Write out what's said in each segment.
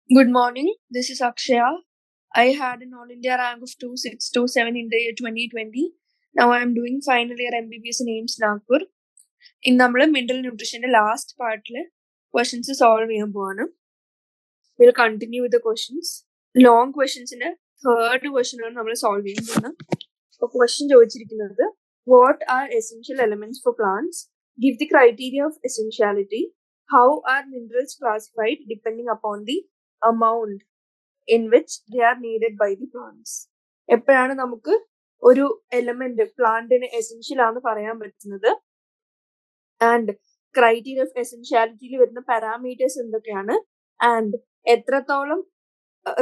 Good morning. This is Akshaya. I had an All India rank of 2627 in the year 2020. Now I am doing final year MBBS in AIMS Nagpur. In നമ്മൾ mineral ന്യൂട്രീഷന്റെ last പാർട്ടിൽ questions solve ചെയ്യാൻ പോവാണ്. Will continue with the questions. Long ക്വസ്റ്റ്യൻസിന്റെ third question ആണ് നമ്മൾ സോൾവ് ചെയ്യാൻ പോകുന്നത്. അപ്പോൾ ക്വസ്റ്റ്യൻ ചോദിച്ചിരിക്കുന്നത് what are essential elements for plants? Give the criteria of essentiality. How are minerals classified depending upon the amount in which they are needed by the plants. എപ്പോഴാണ് നമുക്ക് ഒരു എലമെന്റ് പ്ലാന്റിന് എസെൻഷ്യൽ ആണെന്ന് പറയാൻ പറ്റുന്നത്? ആൻഡ് ക്രൈറ്റീരിയ ഓഫ് എസെൻഷ്യാലിറ്റിയിൽ വരുന്ന parameters എന്തൊക്കെയാണ്? And എത്രത്തോളം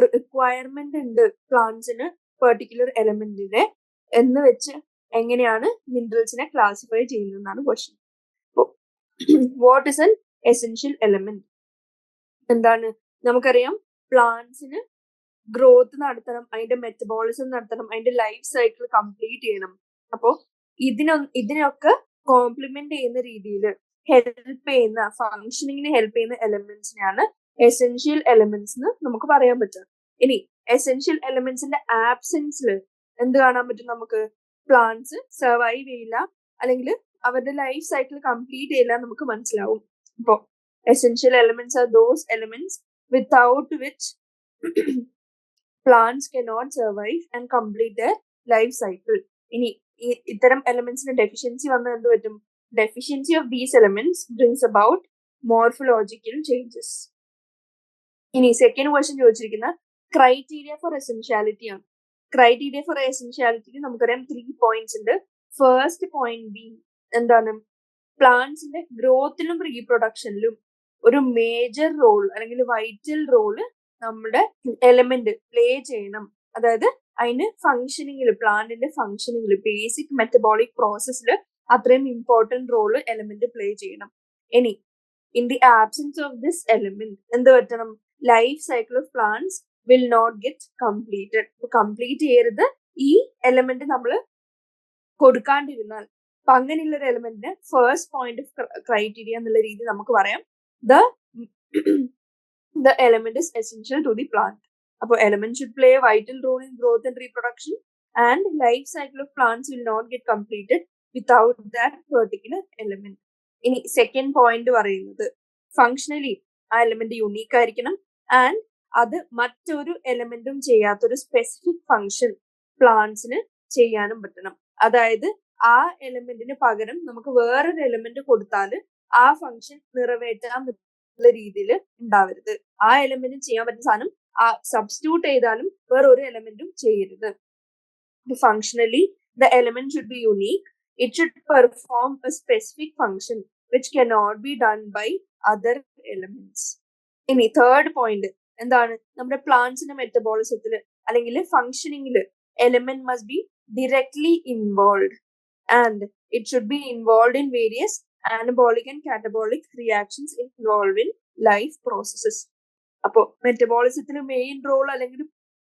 റിക്വയർമെന്റ് ഉണ്ട് പ്ലാന്റ്സിന് പെർട്ടിക്കുലർ എലമെന്റിന്റെ എന്ന് വെച്ച് എങ്ങനെയാണ് മിനറൽസിനെ ക്ലാസിഫൈ ചെയ്യുന്നതെന്നാണ് question. What is an essential element? എന്താണ്? നമുക്കറിയാം പ്ലാന്റ്സിന് ഗ്രോത്ത് നടത്തണം, അതിന്റെ മെറ്റബോളിസം നടത്തണം, അതിന്റെ ലൈഫ് സൈക്കിൾ കംപ്ലീറ്റ് ചെയ്യണം. അപ്പോ ഇതിനൊക്കെ കോംപ്ലിമെന്റ് ചെയ്യുന്ന രീതിയിൽ ഹെൽപ്പ് ചെയ്യുന്ന, ഫങ്ഷനിങ്ങിന് ഹെൽപ്പ് ചെയ്യുന്ന എലമെന്റ്സിനെയാണ് എസെൻഷ്യൽ എലമെന്റ്സ് എന്ന് നമുക്ക് പറയാൻ പറ്റുക. ഇനി എസെൻഷ്യൽ എലമെന്റ്സിന്റെ ആബ്സെൻസിൽ എന്ത് കാണാൻ പറ്റും? നമുക്ക് പ്ലാന്റ്സ് സർവൈവ് ചെയ്യില്ല, അല്ലെങ്കിൽ അവരുടെ ലൈഫ് സൈക്കിൾ കംപ്ലീറ്റ് ചെയ്യില്ല നമുക്ക് മനസ്സിലാവും. അപ്പോ essential elements are those elements without which plants cannot survive and complete their life cycle. ഇനി ഇത്തരം എലമെന്റ്സിന് ഡെഫിഷ്യൻസി വന്നാൽ എന്ത് പറ്റും? Deficiency of these elements brings about morphological changes. ഇനി സെക്കൻഡ് ക്വസ്റ്റ്യൻ ചോദിച്ചിരിക്കുന്ന ക്രൈറ്റീരിയ ഫോർ എസെൻഷ്യാലിറ്റി ആണ്. ക്രൈറ്റീരിയ ഫോർ എസെൻഷ്യാലിറ്റിക്ക് നമുക്കറിയാം 3 പോയിന്റ്സ് ഉണ്ട്. ഫസ്റ്റ് പോയിന്റ് ബി എന്താണ്? പ്ലാന്റ്സിന്റെ ഗ്രോത്തിലും റീപ്രൊഡക്ഷനിലും ഒരു മേജർ റോൾ അല്ലെങ്കിൽ വൈറ്റൽ റോള് നമ്മുടെ എലമെന്റ് പ്ലേ ചെയ്യണം. അതായത് അതിന് ഫങ്ഷനിങ്ങിൽ, പ്ലാന്റിന്റെ ഫങ്ഷനിങ്ങിൽ, ബേസിക് മെറ്റബോളിക് പ്രോസസ്സിൽ അത്രയും ഇമ്പോർട്ടന്റ് റോള് എലമെന്റ് പ്ലേ ചെയ്യണം. ഇനി in the absence of this element എന്ത് പറ്റണം? Life cycle of plants will not get completed. Complete ചെയ്യരുത് ഈ എലമെന്റ് നമ്മൾ കൊടുക്കാണ്ടിരുന്നാൽ. അപ്പൊ അങ്ങനെയുള്ള ഒരു എലമെന്റിന് ഫസ്റ്റ് പോയിന്റ് ഓഫ് ക്രൈറ്റീരിയ എന്നുള്ള രീതി നമുക്ക് പറയാം the element is essential to the plant. അപ്പൊ element should play a vital role in growth and reproduction, and life cycle of plants will not get completed without that particular element. ഇനി second point പറയുന്നത് functionally ആ element unique ആയിരിക്കണം, and അത് മറ്റൊരു എലമെന്റും ചെയ്യാത്തൊരു specific function പ്ലാന്റ്സിന് ചെയ്യാനും പറ്റണം. അതായത് ആ എലമെന്റിന് പകരം നമുക്ക് വേറൊരു എലമെന്റ് കൊടുത്താൽ ആ ഫങ്ഷൻ നിറവേറ്റാന്നുള്ള രീതിയിൽ ഉണ്ടാവരുത്. ആ എലമെന്റും ചെയ്യാൻ പറ്റുന്ന സാധനം ആ സബ്സ്റ്റിറ്റ്യൂട്ട് ചെയ്താലും വേറെ ഒരു എലമെന്റും ചെയ്യരുത്. Functionally the element should be unique. It should perform a specific function which cannot be done by other elements. ഇനി തേർഡ് പോയിന്റ് എന്താണ്? നമ്മുടെ പ്ലാന്റ്സിന്റെ മെറ്റബോളിസത്തിൽ അല്ലെങ്കിൽ ഫങ്ഷനിങ്ങിൽ element must be directly involved, and it should be involved in various anabolic and catabolic reactions involved in life processes. അപ്പോ മെറ്റബോളിസത്തിന് main role അല്ലെങ്കിൽ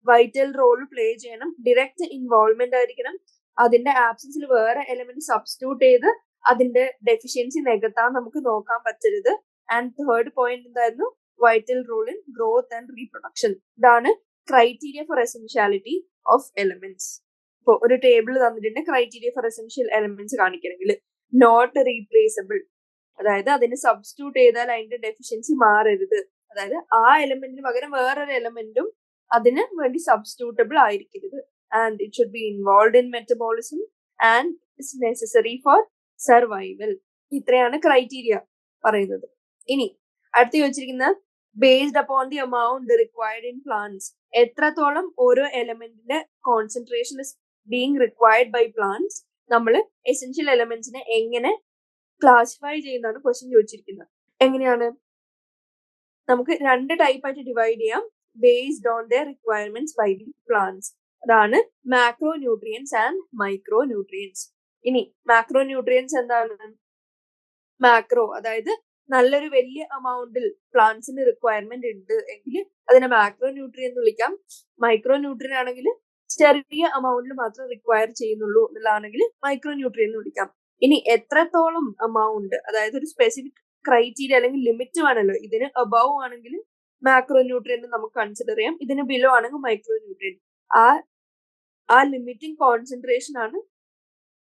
vital role play ചെയ്യണം, ഡിറക്റ്റ് ഇൻവോൾവ്മെന്റ് ആയിരിക്കണം, അതിന്റെ ആബ്സെൻസിൽ വേറെ എലമെന്റ് സബ്സ്റ്റിറ്റ്യൂട്ട് ചെയ്ത് അതിന്റെ ഡെഫിഷ്യൻസി നികത്താൻ നമുക്ക് നോക്കാൻ പറ്റരുത്. ആൻഡ് തേർഡ് പോയിന്റ് എന്തായിരുന്നു? Vital role in growth and reproduction. ഇതാണ് criteria for essentiality of elements. ഇപ്പോൾ ഒരു ടേബിൾ തന്നിട്ടുണ്ട്, ക്രൈറ്റീരിയ ഫോർ എസെൻഷ്യൽ എലമെന്റ്സ് കാണിക്കണമെങ്കിൽ നോട്ട് റീപ്ലേസബിൾ, അതായത് അതിന് സബ്സ്റ്റിറ്റ്യൂട്ട് ചെയ്താൽ അതിന്റെ ഡെഫിഷ്യൻസി മാറരുത്. അതായത് ആ എലമെന്റിന് പകരം വേറൊരു എലമെന്റും അതിന് വേണ്ടി സബ്സ്റ്റിറ്റ്യൂട്ടബിൾ ആയിരിക്കരുത്. And it should be involve in metabolism and it's necessary for survival. ഇത്രയാണ് ക്രൈറ്റീരിയ പറയുന്നത്. ഇനി അടുത്ത് ചോദിച്ചിരിക്കുന്ന based upon the amount required in plants. എത്രത്തോളം ഓരോ എലമെന്റിന്റെ concentration is being required by plants, നമ്മൾ എസെൻഷ്യൽ എലമെന്റ്സിനെ എങ്ങനെ ക്ലാസിഫൈ ചെയ്യുന്നതാണ് ക്വസ്റ്റ്യൻ ചോദിച്ചിരിക്കുന്നത്. എങ്ങനെയാണ്? നമുക്ക് 2 ടൈപ്പായിട്ട് ഡിവൈഡ് ചെയ്യാം. Based on the requirements by the plants. അതാണ് macronutrients and micro nutrients. ഇനി മാക്രോ ന്യൂട്രിയൻസ് എന്താണ്? മാക്രോ അതായത് നല്ലൊരു വലിയ എമൗണ്ടിൽ പ്ലാന്റ്സിന് റിക്വയർമെന്റ് ഉണ്ട് എങ്കിൽ അതിനെ മാക്രോ ന്യൂട്രിയൻ എന്ന് വിളിക്കാം. മൈക്രോ ന്യൂട്രിയൻ ആണെങ്കിൽ ചെറിയ എമൗണ്ടിൽ മാത്രം റിക്വയർ ചെയ്യുന്നുള്ളൂ എന്നുള്ളതാണെങ്കിൽ മൈക്രോ ന്യൂട്രിയൻ എന്ന് വിളിക്കാം. ഇനി എത്രത്തോളം എമൗണ്ട്, അതായത് ഒരു സ്പെസിഫിക് ക്രൈറ്റീരിയ അല്ലെങ്കിൽ ലിമിറ്റ് വേണമല്ലോ. ഇതിന് അബവ് ആണെങ്കിൽ മാക്രോ ന്യൂട്രിയന്റ് നമുക്ക് കൺസിഡർ ചെയ്യാം. ഇതിന് ബിലോ ആണെങ്കിൽ മൈക്രോ ന്യൂട്രിയന്റ്. ആ ലിമിറ്റിംഗ് കോൺസെൻട്രേഷൻ ആണ്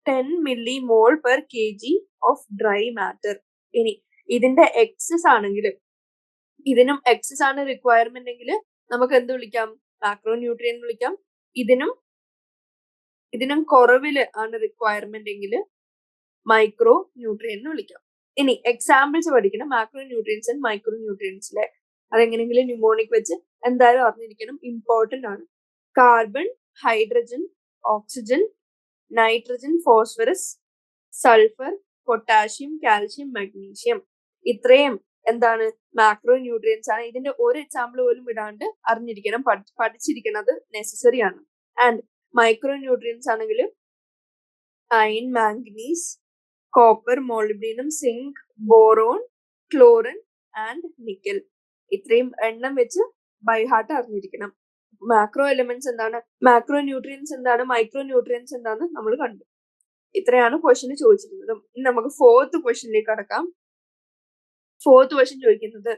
10 millimole per kg of dry matter. ഇനി ഇതിന്റെ എക്സസ് ആണെങ്കിൽ, ഇതിനും എക്സസ് ആണ് റിക്വയർമെന്റ് എങ്കിൽ നമുക്ക് എന്ത് വിളിക്കാം? മാക്രോ ന്യൂട്രിയൻ വിളിക്കാം. ഇതിനും കുറവില് ആണ് റിക്വയർമെന്റ് എങ്കിൽ മൈക്രോ ന്യൂട്രിയൻ വിളിക്കാം. ഇനി എക്സാമ്പിൾസ് പഠിക്കണം മാക്രോ ന്യൂട്രിയൻസ് ആൻഡ് മൈക്രോ ന്യൂട്രിയൻസിലെ. അതെങ്ങനെയെങ്കിലും ന്യൂമോണിക് വെച്ച് എന്തായാലും അറിഞ്ഞിരിക്കണം, ഇമ്പോർട്ടന്റ് ആണ്. Carbon, hydrogen, oxygen, nitrogen, phosphorus, sulphur, potassium, calcium, magnesium. ഇത്രയും എന്താണ് മാക്രോ ന്യൂട്രിയൻസ് ആണ്. ഇതിന്റെ ഒരു എക്സാമ്പിൾ പോലും വിടാണ്ട് അറിഞ്ഞിരിക്കണം, പഠിച്ചിരിക്കുന്നത് നെസസറി ആണ്. ആൻഡ് മൈക്രോ ന്യൂട്രിയൻസ് ആണെങ്കിൽ iron, manganese, copper, molybdenum, zinc, boron, chlorine and nickel. ഇത്രയും എണ്ണം വെച്ച് ബൈ ഹാർട്ട് അറിഞ്ഞിരിക്കണം. മാക്രോ എലിമെന്റ്സ് എന്താണ്, മാക്രോ ന്യൂട്രിയൻസ് എന്താണ്, മൈക്രോ ന്യൂട്രിയൻസ് എന്താണ് നമ്മൾ കണ്ടു. ഇത്രയാണ് ക്വസ്റ്റ്യന് ചോദിച്ചിരുന്നത്. ഇനി നമുക്ക് ഫോർത്ത് ക്വസ്റ്റ്യനിലേക്ക് കടക്കാം. ഫോർത്ത് ക്വസ്റ്റ്യൻ ചോദിക്കുന്നത്,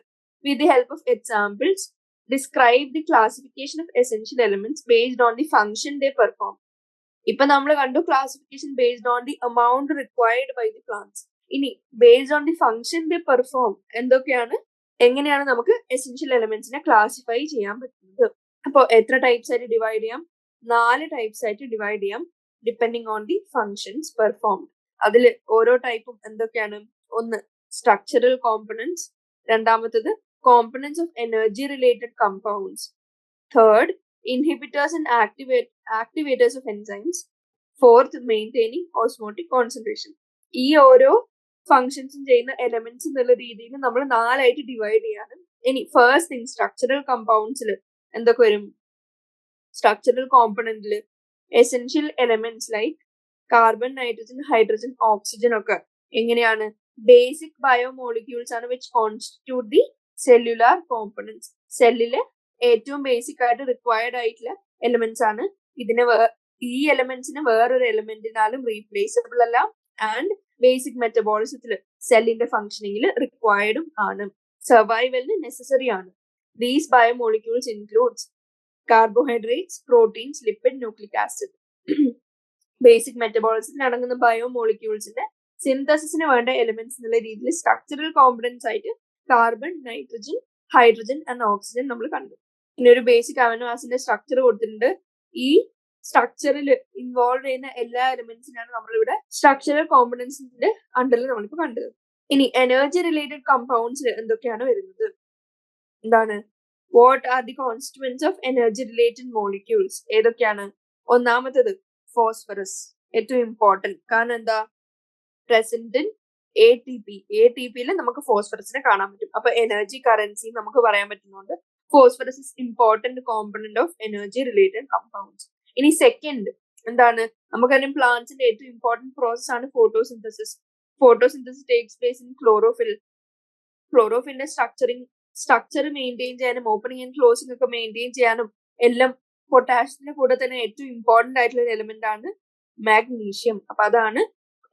with the help of examples describe the classification of essential elements based on the function they perform. ഇപ്പൊ നമ്മൾ കണ്ടു classification based on the amount required by the plants. ഇനി based on the function they perform എങ്ങനെയാണ് നമുക്ക് essential എലിമെന്റ്സിനെ classify ചെയ്യാൻ പറ്റുന്നത്? അപ്പോൾ എത്ര ടൈപ്സ് ആയിട്ട് ഡിവൈഡ് ചെയ്യാം? 4 ടൈപ്സ് ആയിട്ട് ഡിവൈഡ് ചെയ്യാം, depending on the functions performed. അതിൽ ഓരോ ടൈപ്പും എന്തൊക്കെയാണ്? ഒന്ന് സ്ട്രക്ചറൽ കോമ്പണൻസ്, രണ്ടാമത്തത് components of energy related compounds, third inhibitors and activators of enzymes, fourth maintaining osmotic concentration. ഈ ഓരോ ഫങ്ഷൻസും ചെയ്യുന്ന എലമെന്റ്സ് എന്നുള്ള രീതിയിൽ നമ്മൾ 4 ആയിട്ട് ഡിവൈഡ് ചെയ്യാണ്. ഇനി ഫസ്റ്റ് തിങ് സ്ട്രക്ചറൽ കമ്പൗണ്ട്സിൽ എന്തൊക്കെ വരും? സ്ട്രക്ചറൽ കോമ്പണന്റിൽ essential elements like carbon, nitrogen, hydrogen, oxygen ഒക്കെ എങ്ങനെയാണ്? ബേസിക് ബയോമോളിക്യൂൾസ് ആണ് which constitute the cellular components. സെല്ലില് ഏറ്റവും ബേസിക് ആയിട്ട് റിക്വയർഡ് ആയിട്ടുള്ള എലമെന്റ്സ് ആണ്. ഈ എലമെന്റ്സിന് വേറൊരു എലമെന്റിനാലും റീപ്ലേസബിൾ അല്ല. ആൻഡ് ബേസിക് മെറ്റബോളിസത്തിൽ സെല്ലിന്റെ ഫംഗ്ഷനിങ്ങിൽ റിക്വയർഡും ആണ്, സർവൈവലിന് നെസസറി ആണ്. These biomolecules includes carbohydrates, proteins, lipid, nucleic acid. Basic മെറ്റബോളിസത്തിൽ അടങ്ങുന്ന ബയോമോളിക്യൂൾസിന്റെ സിന്തസിസിന് വേണ്ട എലിമെന്റ്സ് എന്നുള്ള രീതിയിൽ സ്ട്രക്ചറൽ കോമ്പണൻസ് ആയിട്ട് carbon, nitrogen, hydrogen and oxygen നമ്മൾ കണ്ടു. ഇനി ഒരു ബേസിക് അമിനോ ആസിഡിന്റെ സ്ട്രക്ചർ കൊടുത്തിട്ടുണ്ട്. ഈ സ്ട്രക്ചറിൽ ഇൻവോൾവ് ചെയ്യുന്ന എല്ലാ എലിമെന്റ്സിനാണ് നമ്മളിവിടെ സ്ട്രക്ചറൽ കോമ്പണൻസിന്റെ അണ്ടറിൽ നമ്മളിപ്പോ കണ്ടത്. ഇനി എനർജി റിലേറ്റഡ് കമ്പൗണ്ട്സിൽ എന്തൊക്കെയാണ് വരുന്നത്? എന്താണ്? What are the constituents of energy related molecules? ഏതൊക്കെയാണ്? ഒന്നാമത്തത് ഫോസ്ഫറസ്, ഏറ്റവും ഇമ്പോർട്ടന്റ്. കാരണം എന്താ? പ്രസന്റ് ഇൻ ATP നമുക്ക് ഫോസ്ഫറസിനെ കാണാൻ പറ്റും. അപ്പൊ എനർജി കറൻസി നമുക്ക് പറയാൻ പറ്റുന്നുണ്ട്. Phosphorus is important component of energy related compounds. ഇനി സെക്കൻഡ് എന്താണ്? നമുക്കറിയാം പ്ലാന്റ്സിന്റെ ഏറ്റവും ഇമ്പോർട്ടന്റ് പ്രോസസ് ആണ് photosynthesis. Photosynthesis takes place in chlorophyll. ക്ലോറോഫിലിന്റെ സ്ട്രക്ചർ മെയിൻറ്റെയിൻ ചെയ്യാനും ഓപ്പണിംഗ് ആൻഡ് ക്ലോസിംഗ് ഒക്കെ മെയിൻറ്റെയിൻ ചെയ്യാനും എല്ലാം പൊട്ടാഷ്യത്തിന്റെ കൂടെ തന്നെ ഏറ്റവും ഇമ്പോർട്ടന്റ് ആയിട്ടുള്ള ഒരു എലിമെന്റ് ആണ് മാഗ്നീഷ്യം. അപ്പൊ അതാണ്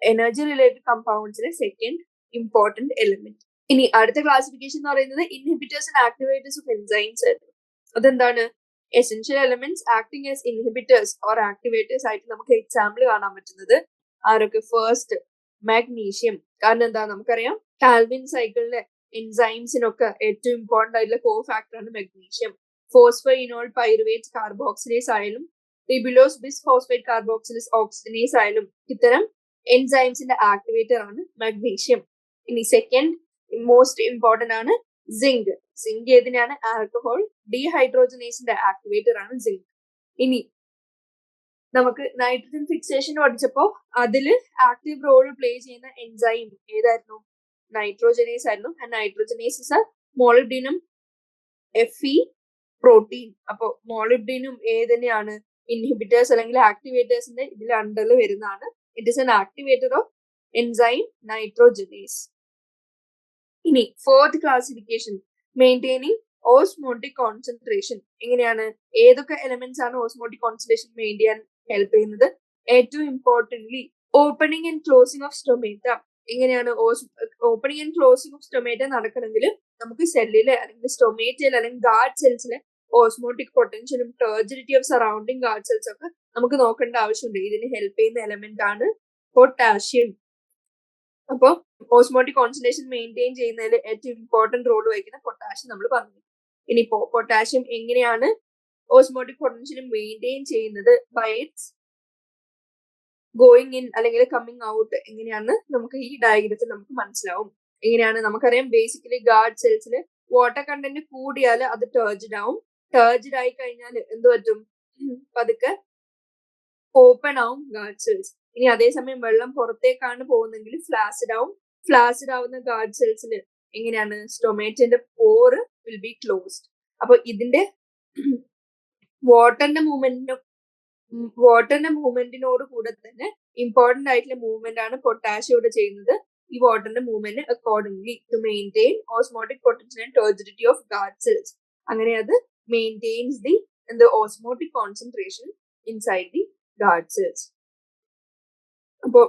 എനർജി റിലേറ്റഡ് കമ്പൗണ്ട്സിലെ സെക്കൻഡ് ഇമ്പോർട്ടന്റ് എലിമെന്റ്. ഇനി അടുത്ത ക്ലാസിഫിക്കേഷൻ എന്ന് പറയുന്നത് inhibitors and activators of enzymes ആയിരുന്നു. അതെന്താണ്? Essential elements acting as inhibitors or activators ആയിട്ട് നമുക്ക് എക്സാമ്പിൾ കാണാൻ പറ്റുന്നത് ആരൊക്കെ? First magnesium. കാരണം എന്താ? നമുക്കറിയാം കാൽവിൻ സൈക്കിളിലെ എൻസൈംസിനൊക്കെ ഏറ്റവും ഇമ്പോർട്ടന്റ് ആയിട്ടുള്ള കോ ഫാക്ടർ ആണ് മാഗ്നീഷ്യം. ഫോസ്ഫോഇനോൾ പൈറുവേറ്റ് കാർബോക്സിലേസ് ആയാലും ribulose bisphosphate carboxylase oxygenase ആയാലും ഇത്തരം എൻസൈംസിന്റെ ആക്ടിവേറ്റർ ആണ് മാഗ്നീഷ്യം. ഇനി സെക്കൻഡ് മോസ്റ്റ് ഇമ്പോർട്ടന്റ് ആണ് സിങ്ക്. സിങ്ക് ഏതിനാണ്? ആൽക്കഹോൾ ഡീഹൈഡ്രോജനേസിന്റെ ആക്ടിവേറ്റർ ആണ് സിങ്ക്. ഇനി നമുക്ക് നൈട്രജൻ ഫിക്സേഷൻ പഠിച്ചപ്പോ അതില് ആക്റ്റീവ് റോൾ പ്ലേ ചെയ്യുന്ന എൻസൈം ഏതായിരുന്നു? നൈട്രോജനേസ് ആയിരുന്നു. And nitrogenase is a molybdenum Fe protein. അപ്പൊ മോളിബ്ഡിനും ഏതന്നെയാണ്? ഇൻഹിബിറ്റേഴ്സ് അല്ലെങ്കിൽ ആക്ടിവേറ്റേഴ്സിന്റെ ഇതിൽ അണ്ടറിൽ വരുന്നതാണ്. It is an activator of enzyme nitrogenase. ഇനി fourth classification maintaining osmotic concentration. എങ്ങനെയാണ്? ഏതൊക്കെ എലിമെന്റ്സ് ആണ് ഓസ്മോട്ടിക് കോൺസെൻട്രേഷൻ മെയിൻറ്റെയിൻ ചെയ്യാൻ ഹെൽപ്പ് ചെയ്യുന്നത്? ഏറ്റവും importantly opening and closing of stomata. എങ്ങനെയാണ് opening and closing of stomata നടക്കണമെങ്കിൽ നമുക്ക് സെല്ലിലെ അല്ലെങ്കിൽ സ്റ്റൊമേറ്റയിൽ അല്ലെങ്കിൽ ഗാർഡ് സെൽസിലെ ഓസ്മോട്ടിക് പൊട്ടൻഷ്യലും turgidity of surrounding guard cells ഒക്കെ നമുക്ക് നോക്കേണ്ട ആവശ്യമുണ്ട്. ഇതിന് ഹെൽപ്പ് ചെയ്യുന്ന എലമെന്റ് ആണ് പൊട്ടാഷ്യം. അപ്പൊ ഓസ്മോട്ടിക് കോൺസെൻട്രേഷൻ മെയിൻറ്റെയിൻ ചെയ്യുന്നതിൽ ഏറ്റവും ഇമ്പോർട്ടന്റ് റോൾ വഹിക്കുന്ന പൊട്ടാഷ്യം നമ്മൾ പറഞ്ഞു. ഇനിയിപ്പോ പൊട്ടാഷ്യം എങ്ങനെയാണ് ഓസ്മോട്ടിക് പൊട്ടൻഷ്യൽ മെയിൻറ്റെയിൻ ചെയ്യുന്നത് ബൈ ഇറ്റ്സ് ഗോയിങ് ഇൻ അല്ലെങ്കിൽ കമ്മിങ് ഔട്ട് എങ്ങനെയാണെന്ന് നമുക്ക് ഈ ഡയഗ്രത്തിൽ നമുക്ക് മനസ്സിലാവും. എങ്ങനെയാണ് നമുക്കറിയാം, ബേസിക്കലി ഗാർഡ് സെൽസിൽ വാട്ടർ കണ്ടന്റ് കൂടിയാൽ അത് ടേർജിഡ് ആവും. ടേർജിഡ് ആയി കഴിഞ്ഞാൽ എന്ത് പറ്റും, പതുക്കെ ഓപ്പൺ ആവും ഗാർഡ് സെൽസ്. ഇനി അതേസമയം വെള്ളം പുറത്തേക്കാണ് പോകുന്നെങ്കിൽ ഫ്ലാസിഡ് ആവും. ഫ്ലാസിഡ് ആവുന്ന ഗാർഡ് സെൽസിൽ എങ്ങനെയാണ്, സ്റ്റൊമേറ്റന്റെ പോറ് വിൽ ബി ക്ലോസ്ഡ്. അപ്പൊ ഇതിന്റെ വാട്ടറിന്റെ മൂവ്മെന്റിനോട് കൂടെ തന്നെ ഇമ്പോർട്ടന്റ് ആയിട്ടുള്ള മൂവ്മെന്റ് ആണ് പൊട്ടാഷ്യം ഇവിടെ ചെയ്യുന്നത്. ഈ വാട്ടറിന്റെ movement accordingly to maintain osmotic potential and turgidity of guard cells. അങ്ങനെ അത് maintains the osmotic concentration inside the guard cells. അപ്പോ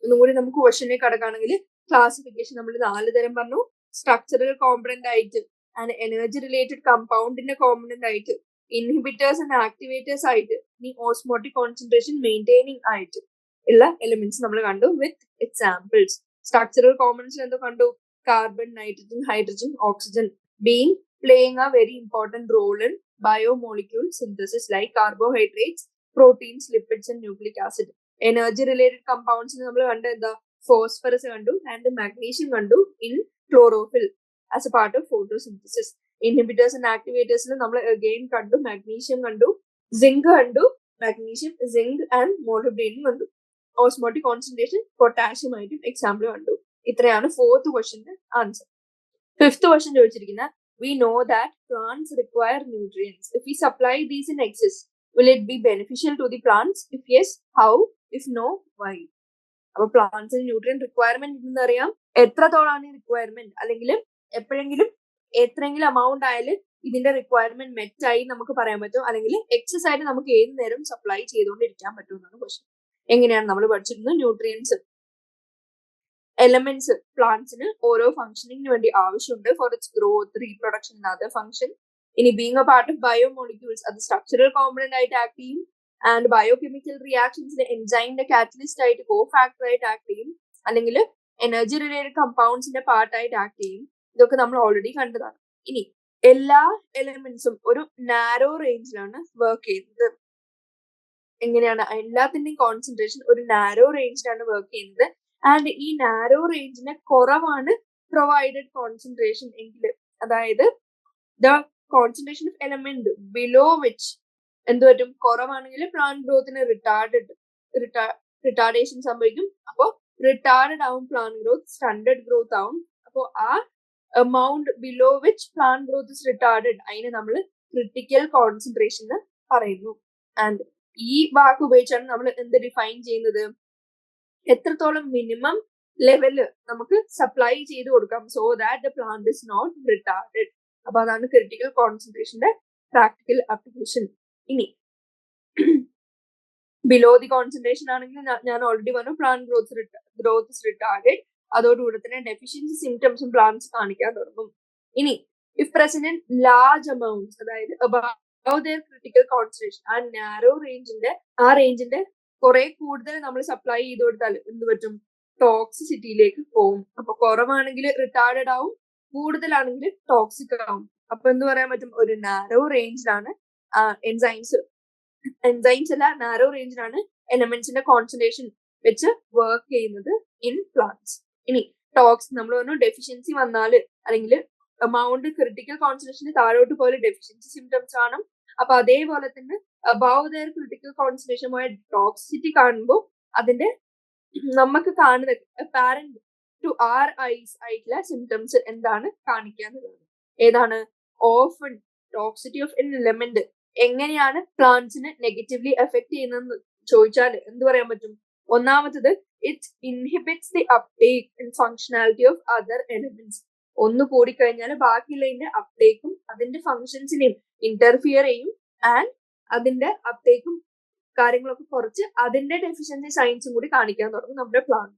ഒന്നുകൂടി നമുക്ക് ക്വസ്റ്റ്യനിലേക്ക് കടക്കുകയാണെങ്കിൽ, ക്ലാസിഫിക്കേഷൻ നമ്മൾ 4 തരം പറഞ്ഞു. സ്ട്രക്ചറൽ കോമ്പണന്റ് ആയിട്ട് ആൻഡ് എനർജി റിലേറ്റഡ് കമ്പൗണ്ടിന്റെ കോമ്പണന്റ് ആയിട്ട്, ഇൻഹിബിറ്റേഴ്സ് ആൻഡ് ആക്ടിവേറ്റേഴ്സ് ആയിട്ട്, ഇനി ഓസ്മോട്ടിക് കോൺസെൻട്രേഷൻ മെയിൻറ്റെയിനിങ് ആയിട്ട് ഉള്ള എലിമെന്റ്സ് നമ്മൾ കണ്ടു വിത്ത് എക്സാമ്പിൾസ്. സ്ട്രക്ചറൽ കോമ്പണന്റ്സ് എന്തോ കണ്ടു, carbon, nitrogen, hydrogen, oxygen being playing a very important role in biomolecule synthesis like carbohydrates, proteins, lipids and nucleic acid. Energy related compounds നമ്മൾ കണ്ട എന്താ, ഫോസ്ഫറസ് കണ്ടു ആൻഡ് മാഗ്നീഷ്യം കണ്ടു in chlorophyll as a part of photosynthesis. Inhibitors and ആക്ടിവേറ്റേഴ്സിൽ നമ്മൾ again കണ്ടു, magnesium കണ്ടു, zinc കണ്ടു, മാഗ്നീഷ്യം, സിങ്ക് ആൻഡ് മോളിബ്ഡേനം കണ്ടു. ഓസ്മോട്ടിക് കോൺസെൻട്രേഷൻ പൊട്ടാഷ്യം ആയിട്ടും എക്സാമ്പിൾ കണ്ടു. ഇത്രയാണ് 4th ക്വസ്റ്റ്യന്റെ ആൻസർ. 5th ക്വസ്റ്റ്യൻ ചോദിച്ചിരിക്കുന്ന, we know that plants require nutrients. If we supply these in excess, will it be beneficial to the plants? If yes, how? If no, why? അപ്പൊ പ്ലാന്റ്സിന് nutrient requirement എന്ന് അറിയാം. എത്രത്തോളാണ് requirement, അല്ലെങ്കിൽ എപ്പോഴെങ്കിലും എത്രയെങ്കിലും amount ആയാലും ഇതിന്റെ requirement മെറ്റായി നമുക്ക് പറയാൻ പറ്റും, അല്ലെങ്കിൽ എക്സസ് ആയിട്ട് നമുക്ക് ഏത് നേരം സപ്ലൈ ചെയ്തുകൊണ്ടിരിക്കാൻ പറ്റും എന്നാണ് ക്വസ്റ്റ്യൻ. എങ്ങനെയാണ് നമ്മൾ പഠിച്ചിരുന്നത്, ന്യൂട്രിയൻസ് എലമെന്റ്സ് പ്ലാന്റ്സിന് ഓരോ ഫംഗ്ഷനിങ്ങിന് വേണ്ടി ആവശ്യമുണ്ട് for its growth, reproduction, other function. ഇനി being a part of biomolecules, അത് സ്ട്രക്ചറൽ കോമ്പണന്റ് ആയിട്ട് ആക്ട് ചെയ്യും. ആൻഡ് ബയോകെമിക്കൽ റിയാക്ഷൻസിൽ എൻസൈമിന്റെ കാറ്റലിസ്റ്റ് ആയിട്ട്, കോ ഫാക്ടർ ആയിട്ട് ആക്ട് ചെയ്യും, അല്ലെങ്കിൽ എനർജി റിലേറ്റഡ് കമ്പൗണ്ട്സിന്റെ പാർട്ടായിട്ട് ആക്ട് ചെയ്യും. ഇതൊക്കെ നമ്മൾ ഓൾറെഡി കണ്ടതാണ്. ഇനി എല്ലാ എലമെന്റ്സും ഒരു നാരോ റേഞ്ചിലാണ് വർക്ക് ചെയ്യുന്നത്. എങ്ങനെയാണ്, എല്ലാത്തിന്റെയും കോൺസെൻട്രേഷൻ ഒരു നാരോ റേഞ്ചിലാണ് വർക്ക് ചെയ്യുന്നത്. ആൻഡ് ഈ നാരോ റേഞ്ചിന് കുറവാണ് പ്രൊവൈഡഡ് കോൺസെൻട്രേഷൻ എങ്കിൽ, അതായത് the concentration of element below which എന്ത് പറ്റും, കുറവാണെങ്കിൽ പ്ലാന്റ് ഗ്രോത്തിന് റിട്ടാർഡേഷൻ സംഭവിക്കും. അപ്പോൾ റിട്ടാർഡഡ് ആവും പ്ലാന്റ് ഗ്രോത്ത്, സ്റ്റണ്ടഡ് ഗ്രോത്ത് ആവും. അപ്പോൾ ആ amount below which plant growth is retarded, അതിന് നമ്മൾ ക്രിട്ടിക്കൽ കോൺസെൻട്രേഷൻ എന്ന് പറയുന്നു. ആൻഡ് ഈ വാക്ക് ഉപയോഗിച്ചാണ് നമ്മൾ എന്ത് ഡിഫൈൻ ചെയ്യുന്നത്, എത്രത്തോളം മിനിമം ലെവല് നമുക്ക് സപ്ലൈ ചെയ്ത് കൊടുക്കാം so that the plant is not retarded. അപ്പൊ അതാണ് ക്രിട്ടിക്കൽ കോൺസെൻട്രേഷന്റെ പ്രാക്ടിക്കൽ ആപ്ലിക്കേഷൻ. ഇനി ബിലോ ദി കോൺസെൻട്രേഷൻ ആണെങ്കിൽ ഞാൻ ഓൾറെഡി പറഞ്ഞു, പ്ലാന്റ് ഗ്രോത്ത് ഇസ് റിട്ടാർഡഡ്. അതോടുകൂടെ തന്നെ ഡെഫിഷ്യൻസി സിംറ്റംസും പ്ലാന്റ്സ് കാണിക്കാൻ തുടങ്ങും. ഇനി if present in large amounts, അതായത് above their critical concentration, ആ നാരോ റേഞ്ചിന്റെ കുറെ കൂടുതൽ നമ്മൾ സപ്ലൈ ചെയ്ത് കൊടുത്താൽ എന്ത് പറ്റും, ടോക്സിസിറ്റിയിലേക്ക് പോകും. അപ്പൊ കുറവാണെങ്കിൽ റിട്ടാർഡഡ് ആവും, കൂടുതലാണെങ്കിൽ ടോക്സിക് ആവും. അപ്പൊ എന്ത് പറയാൻ പറ്റും, ഒരു നാരോ റേഞ്ചിലാണ് എൻസൈംസ് അല്ല, നാരോ റേഞ്ചിലാണ് എലമെന്റ്സിന്റെ കോൺസെൻട്രേഷൻ വെച്ച് വർക്ക് ചെയ്യുന്നത് ഇൻ പ്ലാന്റ്സ്. ഇനി നമ്മൾ പറഞ്ഞു, ഡെഫിഷ്യൻസി വന്നാല് അല്ലെങ്കിൽ എമൗണ്ട് ക്രിട്ടിക്കൽ കോൺസെൻട്രേഷന് താഴോട്ട് പോലെ ഡെഫിഷ്യൻസി സിംറ്റംസ് കാണും. അപ്പൊ അതേപോലെ തന്നെ above their critical concentration toxicity കാണുമ്പോൾ അതിന്റെ നമുക്ക് കാണുന്ന പാരന്റ് ടു ആർ ഐസ് ആയിട്ടുള്ള സിംറ്റംസ് എന്താണ് കാണിക്കാന്നുള്ളത്. ഏതാണ്, often toxicity of an element എങ്ങനെയാണ് പ്ലാന്റ്സിനെ നെഗറ്റീവ്ലി എഫക്ട് ചെയ്യുന്നതെന്ന് ചോദിച്ചാൽ എന്ത് പറയാൻ പറ്റും. ഒന്നാമത്തത്, it inhibits the uptake and functionality of other elements. ഒന്ന് കൂടിക്കഴിഞ്ഞാൽ ബാക്കിയുള്ളതിന്റെ അപ്ടേക്കും അതിന്റെ ഫങ്ഷൻസിനെയും ഇന്റർഫിയർ ചെയ്യും. ആൻഡ് അതിന്റെ അപ്ടേക്കും കാര്യങ്ങളൊക്കെ കുറച്ച് അതിന്റെ ഡെഫിഷ്യൻസി സൈൻസും കൂടി കാണിക്കാൻ തുടങ്ങും നമ്മുടെ പ്ലാന്റ്.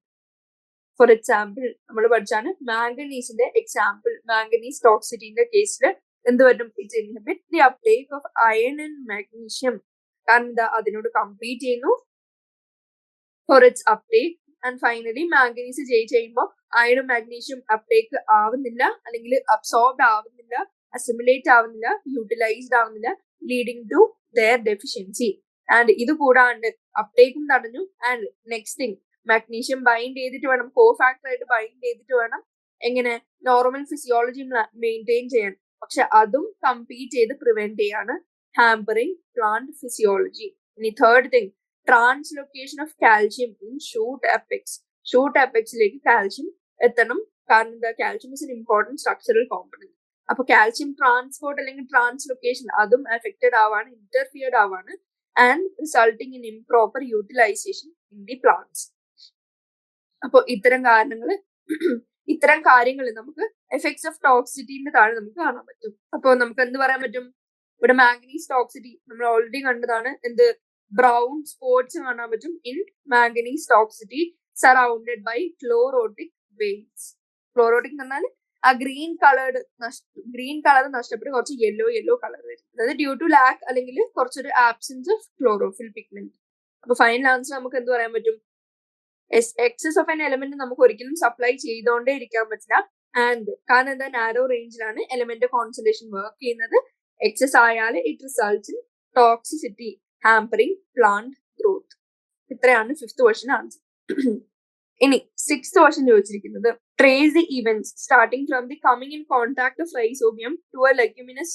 ഫോർ എക്സാമ്പിൾ നമ്മൾ പഠിച്ചാണ് മാംഗനീസിന്റെ എക്സാമ്പിൾ, മാംഗനീസ് ടോക്സിറ്റിന്റെ കേസിൽ എന്ത് പറ്റും? It inhibit the uptake of iron and magnesium. കാരണം എന്താ? അതിനോട് കമ്പീറ്റ് ചെയ്യുന്നു for its uptake. And finally manganese ചെയ്യുമ്പോൾ അയണും മാഗ്നീഷ്യം അപ്ടേക്ക് ആവുന്നില്ല, അല്ലെങ്കിൽ അബ്സോർബ്ഡ് ആവുന്നില്ല, അസിമുലേറ്റ് ആവുന്നില്ല, യൂട്ടിലൈസ്ഡ് ആവുന്നില്ല, leading to their deficiency. And ഇത് കൂടാണ്ട് അപ്ടേക്കും തടഞ്ഞു. And next thing, magnesium bind ചെയ്തിട്ട് വേണം, കോ ഫാക്ടർ ആയിട്ട് ബൈൻഡ് ചെയ്തിട്ട് വേണം എങ്ങനെ നോർമൽ ഫിസിയോളജി മെയിൻറ്റെയിൻ ചെയ്യാൻ. പക്ഷെ അതും കമ്പീറ്റ് ചെയ്ത് പ്രിവെന്റ് ചെയ്യാണ്, ഹാമ്പറിങ് പ്ലാന്റ് ഫിസിയോളജി. ഇനി third thing, translocation of calcium in shoot apex. Shoot അപ്പെക്സിലേക്ക് കാൽഷ്യം എത്തണം. കാരണം എന്താ? Calcium is an important structural component. അപ്പൊ കാൽഷ്യം ട്രാൻസ്പോർട്ട് അല്ലെങ്കിൽ ട്രാൻസ്ലൊക്കേഷൻ അതും എഫക്റ്റഡ് ആവാണ്, ഇന്റർഫിയർഡ് ആവാണ്, and resulting in improper utilisation in the plants. അപ്പൊ ഇത്തരം കാര്യങ്ങൾ നമുക്ക് എഫക്ട്സ് ഓഫ് ടോക്സിറ്റിന്റെ താഴെ നമുക്ക് കാണാൻ പറ്റും. അപ്പൊ നമുക്ക് എന്ത് പറയാൻ പറ്റും? ഇവിടെ മാംഗനീസ് ടോക്സിറ്റി നമ്മൾ ഓൾറെഡി കണ്ടതാണ്. എന്ത്? ബ്രൗൺ സ്പോട്സ് കാണാൻ പറ്റും in manganese toxicity surrounded by chlorotic veins. Chlorotic എന്ന് പറഞ്ഞാൽ ആ ഗ്രീൻ കളർ നഷ്ടപ്പെട്ട് കുറച്ച് യെല്ലോ കളർ വരും. അതായത് ഡ്യൂ ടു ലാക്ക് അല്ലെങ്കിൽ കുറച്ചൊരു ആബ്സെൻസ് ഓഫ് ക്ലോറോഫിൽ പിഗ്മെന്റ്. അപ്പൊ ഫൈനൽ ആൻസർ നമുക്ക് എന്ത് പറയാൻ പറ്റും? എക്സസ് ഓഫ് എൻ എലമെന്റ് നമുക്ക് ഒരിക്കലും സപ്ലൈ ചെയ്തോണ്ടേ ഇരിക്കാൻ പറ്റില്ല. ആൻഡ് കാരണം എന്താ? നാരോ റേഞ്ചിലാണ് എലമെന്റ് കോൺസെൻട്രേഷൻ വർക്ക് ചെയ്യുന്നത്. എക്സസ് ആയാൽ it results in toxicity, hampering plant growth. ഇത്രയാണ് 5th ക്വസ്റ്റ്യൻ ആൻസർ. ഇനി 6th ക്വസ്റ്റ്യൻ ചോദിച്ചിരിക്കുന്നത്, trace the events starting from the coming in contact of rhizobium to a leguminous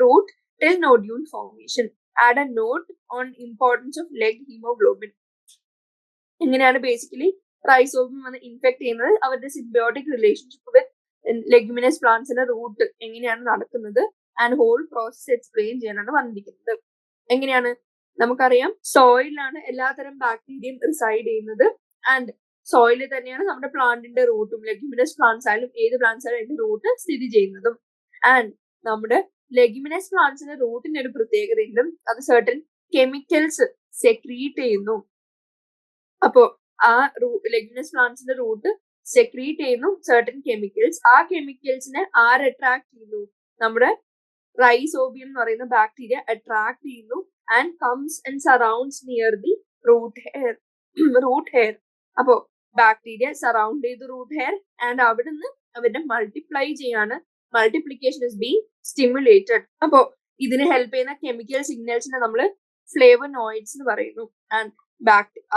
root till nodule formation. Add a note on importance of leg haemoglobin. എങ്ങനെയാണ് basically rhizobium വന്ന് infect ചെയ്യുന്നത്, അവരുടെ symbiotic relationship with leguminous പ്ലാന്റ്സിന്റെ root എങ്ങനെയാണ് നടക്കുന്നത്, and whole process explain ചെയ്യാനാണ് വന്നിരിക്കുന്നത്. എങ്ങനെയാണ്? നമുക്കറിയാം സോയിലാണ് എല്ലാത്തരം ബാക്ടീരിയയും റിസൈഡ് ചെയ്യുന്നത്. ആൻഡ് സോയിലിൽ തന്നെയാണ് നമ്മുടെ പ്ലാന്റിന്റെ റൂട്ടും, ലെഗ്യുമിനസ് പ്ലാന്റ്സ് ആയാലും ഏത് പ്ലാന്റ്സ് ആയാലും അതിന്റെ റൂട്ട് സ്ഥിതി ചെയ്യുന്നതും. ആൻഡ് നമ്മുടെ ലെഗ്യുമിനസ് പ്ലാന്റ്സിന്റെ റൂട്ടിന് ഒരു പ്രത്യേകതയുണ്ട്, അത് സർട്ടൻ കെമിക്കൽസ് സെക്രീറ്റ് ചെയ്യുന്നു. അപ്പോ ആ ലെഗ്യുമിനസ് പ്ലാന്റ്സിന്റെ റൂട്ട് സെക്രീറ്റ് ചെയ്യുന്നു സർട്ടൻ കെമിക്കൽസ്. ആ കെമിക്കൽസിനെ ആര് അട്രാക്ട് ചെയ്യുന്നു? നമ്മുടെ റൈസോബിയം എന്ന് പറയുന്ന ബാക്ടീരിയ അട്രാക്ട് ചെയ്യുന്നു and comes and surrounds near the root hair. അപ്പോ ബാക്ടീരിയ സറൗണ്ട് ചെയ്ത് റൂട്ട് ഹെയർ ആൻഡ് അവിടുന്ന് അവരുടെ മൾട്ടിപ്ലൈ ചെയ്യാണ്. Multiplication is being stimulated. അപ്പോ ഇതിന് ഹെൽപ്പ് ചെയ്യുന്ന കെമിക്കൽ സിഗ്നൽസിനെ നമ്മൾ ഫ്ലേവനോയിഡ്സ് എന്ന് പറയുന്നു. ആൻഡ്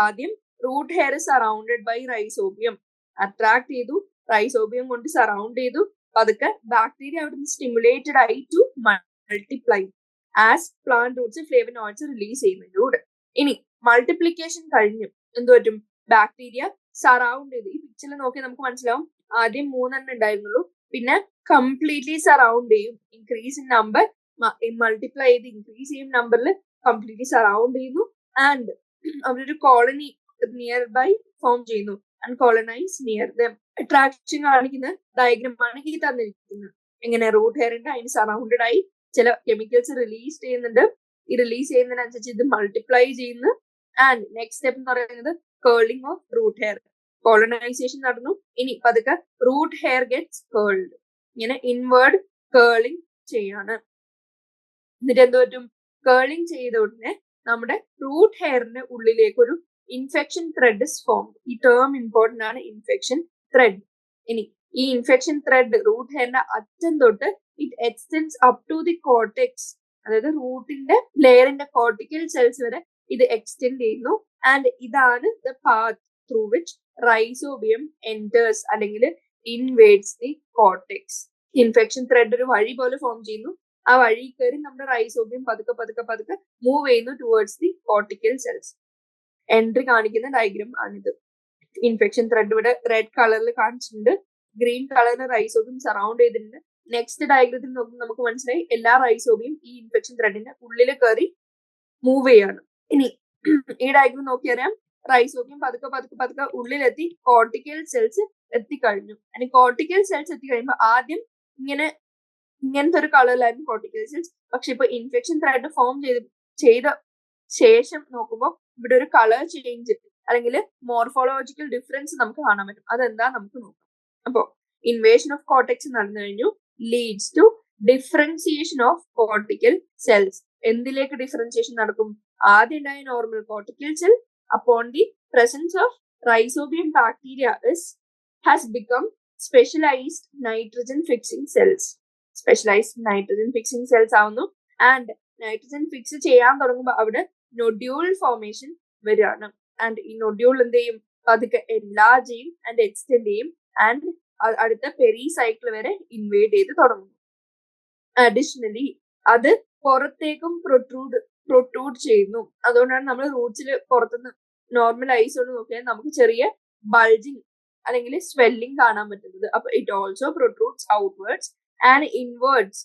ആദ്യം root hair surrounded by rhizobium, attract ചെയ്തു, റൈസോബിയം കൊണ്ട് സറൗണ്ട് ചെയ്തു, പതുക്കെ ബാക്ടീരിയ അവിടുന്ന് സ്റ്റിമുലേറ്റഡ് ആയി to multiply as plant roots flavonoids release ചെയ്യുന്നതിലൂടെ. ഇനി മൾട്ടിപ്ലിക്കേഷൻ കഴിഞ്ഞു എന്ത് പറ്റും? ബാക്ടീരിയ സറൗണ്ട് ചെയ്ത്, ഈ പിക്ചറിൽ നോക്കി നമുക്ക് മനസ്സിലാവും ആദ്യം 3 ഉണ്ടായിരുന്നുള്ളൂ, പിന്നെ കംപ്ലീറ്റ്ലി സറൗണ്ട് ചെയ്യും. ഇൻക്രീസ് ഇൻ നമ്പർ, മൾട്ടിപ്ലൈ ചെയ്ത് ഇൻക്രീസ് ചെയ്യും നമ്പറിൽ, കംപ്ലീറ്റ്ലി സറൗണ്ട് ചെയ്യുന്നു. ആൻഡ് അവരൊരു കോളനി നിയർ ബൈ ഫോം ചെയ്യുന്നു and colonise near dum. Attraction കാണിക്കുന്ന ഡയഗ്രമാണ് ഈ തന്നിരിക്കുന്നത്. എങ്ങനെ? റൂട്ട് ഹെയറിന്റെ അതിന് സറൗണ്ടഡ് ആയി ചില കെമിക്കൽസ് റിലീസ് ചെയ്യുന്നുണ്ട്. ഈ റിലീസ് ചെയ്യുന്നതിനനുസരിച്ച് ഇത് മൾട്ടിപ്ലൈ ചെയ്യുന്നു. ആൻഡ് നെക്സ്റ്റ് സ്റ്റെപ്പ് എന്ന് പറയുന്നത് curling of root hair. Colonisation നടന്നു. ഇനി പതുക്കെ റൂട്ട് ഹെയർ ഗെറ്റ്സ് കേൾഡ്. ഇങ്ങനെ ഇൻവേർഡ് കേളിംഗ് ചെയ്യാണ്. എന്നിട്ട് എന്ത് പറ്റും? കേളിംഗ് ചെയ്ത ഉടനെ നമ്മുടെ റൂട്ട് ഹെയറിന്റെ ഉള്ളിലേക്ക് ഒരു ഇൻഫെക്ഷൻ ത്രെഡ് ഇസ് ഫോം. ഈ ടേം ഇമ്പോർട്ടന്റ് ആണ്, ഇൻഫെക്ഷൻ ത്രെഡ്. ഇനി ഈ ഇൻഫെക്ഷൻ ത്രെഡ് റൂട്ട് ഹെയറിന്റെ അറ്റം തൊട്ട് it extends up to the cortex, അതായത് റൂട്ടിന്റെ ലെയറിന്റെ കോർട്ടിക്കൽ സെൽസ് വരെ ഇത് എക്സ്റ്റെൻഡ് ചെയ്യുന്നു. ആൻഡ് ഇതാണ് the path through which rhizobium enters അല്ലെങ്കിൽ ഇൻവേഡ്സ് ദി കോർട്ടെക്സ്. ഇൻഫെക്ഷൻ ത്രെഡ് ഒരു വഴി പോലെ ഫോം ചെയ്യുന്നു. ആ വഴി കയറി നമ്മുടെ റൈസോബിയം പതുക്കെ മൂവ് ചെയ്യുന്നു towards the cortical cells. Entry കാണിക്കുന്ന ഡയഗ്രാം ആണിത്. ഇൻഫെക്ഷൻ ത്രെഡ് ഇവിടെ റെഡ് കളറിൽ കാണിച്ചിട്ടുണ്ട്, ഗ്രീൻ കളറിൽ റൈസോബിയം സറൗണ്ട് ചെയ്തിട്ടുണ്ട്. നെക്സ്റ്റ് ഡയഗ്രത്തിൽ നോക്കുമ്പോൾ നമുക്ക് മനസ്സിലായി എല്ലാ റൈസോബിയം ഈ ഇൻഫെക്ഷൻ ത്രെഡിന്റെ ഉള്ളിൽ കയറി മൂവ് ചെയ്യാണ്. ഇനി ഈ ഡയഗ്രം നോക്കിയറിയാം റൈസോബിയം പതുക്കെ ഉള്ളിലെത്തി കോർട്ടിക്കൽ സെൽസ് എത്തിക്കഴിഞ്ഞു. ഇനി കോർട്ടിക്കൽ സെൽസ് എത്തിക്കഴിയുമ്പോൾ ആദ്യം ഇങ്ങനത്തെ ഒരു കളറിലായിരുന്നു കോർട്ടിക്കൽ സെൽസ്. പക്ഷെ ഇപ്പൊ ഇൻഫെക്ഷൻ ത്രെഡ് ഫോം ചെയ്ത ശേഷം നോക്കുമ്പോൾ ഇവിടെ ഒരു കളർ ചേഞ്ച്, അല്ലെങ്കിൽ മോർഫോളോജിക്കൽ ഡിഫറൻസ് നമുക്ക് കാണാൻ പറ്റും. അതെന്താ നമുക്ക് നോക്കാം. അപ്പോ ഇൻവേഷൻ ഓഫ് കോർട്ടെക്സ് നടന്നു കഴിഞ്ഞു, leads to differentiation of cortical cells. എന്തിലേക്ക് ഡിഫറൻസിയേഷൻ നടക്കും? ആദ്യം ഉണ്ടായ normal cortical cell upon the presence of rhizobium bacteria has become specialized nitrogen fixing cells. Specialized nitrogen fixing cells ആവുന്നു. ആൻഡ് നൈട്രജൻ ഫിക്സ് ചെയ്യാൻ തുടങ്ങുമ്പോൾ അവിടെ നൊഡ്യൂൾ ഫോർമേഷൻ വരികയാണ്. And ഈ നൊഡ്യൂൾ എന്ത് ചെയ്യും? അതൊക്കെ എൻലാർജ് ചെയ്യും ആൻഡ് എക്സ്റ്റെൻഡ് ചെയ്യും ആൻഡ് അടുത്ത പെരി സൈക്കിൾ വരെ ഇൻവേഡ് ചെയ്ത് തുടങ്ങും. അഡീഷണലി അത് പുറത്തേക്കും പ്രൊട്രൂഡ് ചെയ്യുന്നു. അതുകൊണ്ടാണ് നമ്മൾ റൂട്ട്സിൽ പുറത്തുനിന്ന് നോർമൽ ഐസ് കൊണ്ട് നോക്കിയാൽ നമുക്ക് ചെറിയ ബൾജിങ് അല്ലെങ്കിൽ സ്വെല്ലിംഗ് കാണാൻ പറ്റുന്നത്. അപ്പൊ it also protrudes outwards and inwards,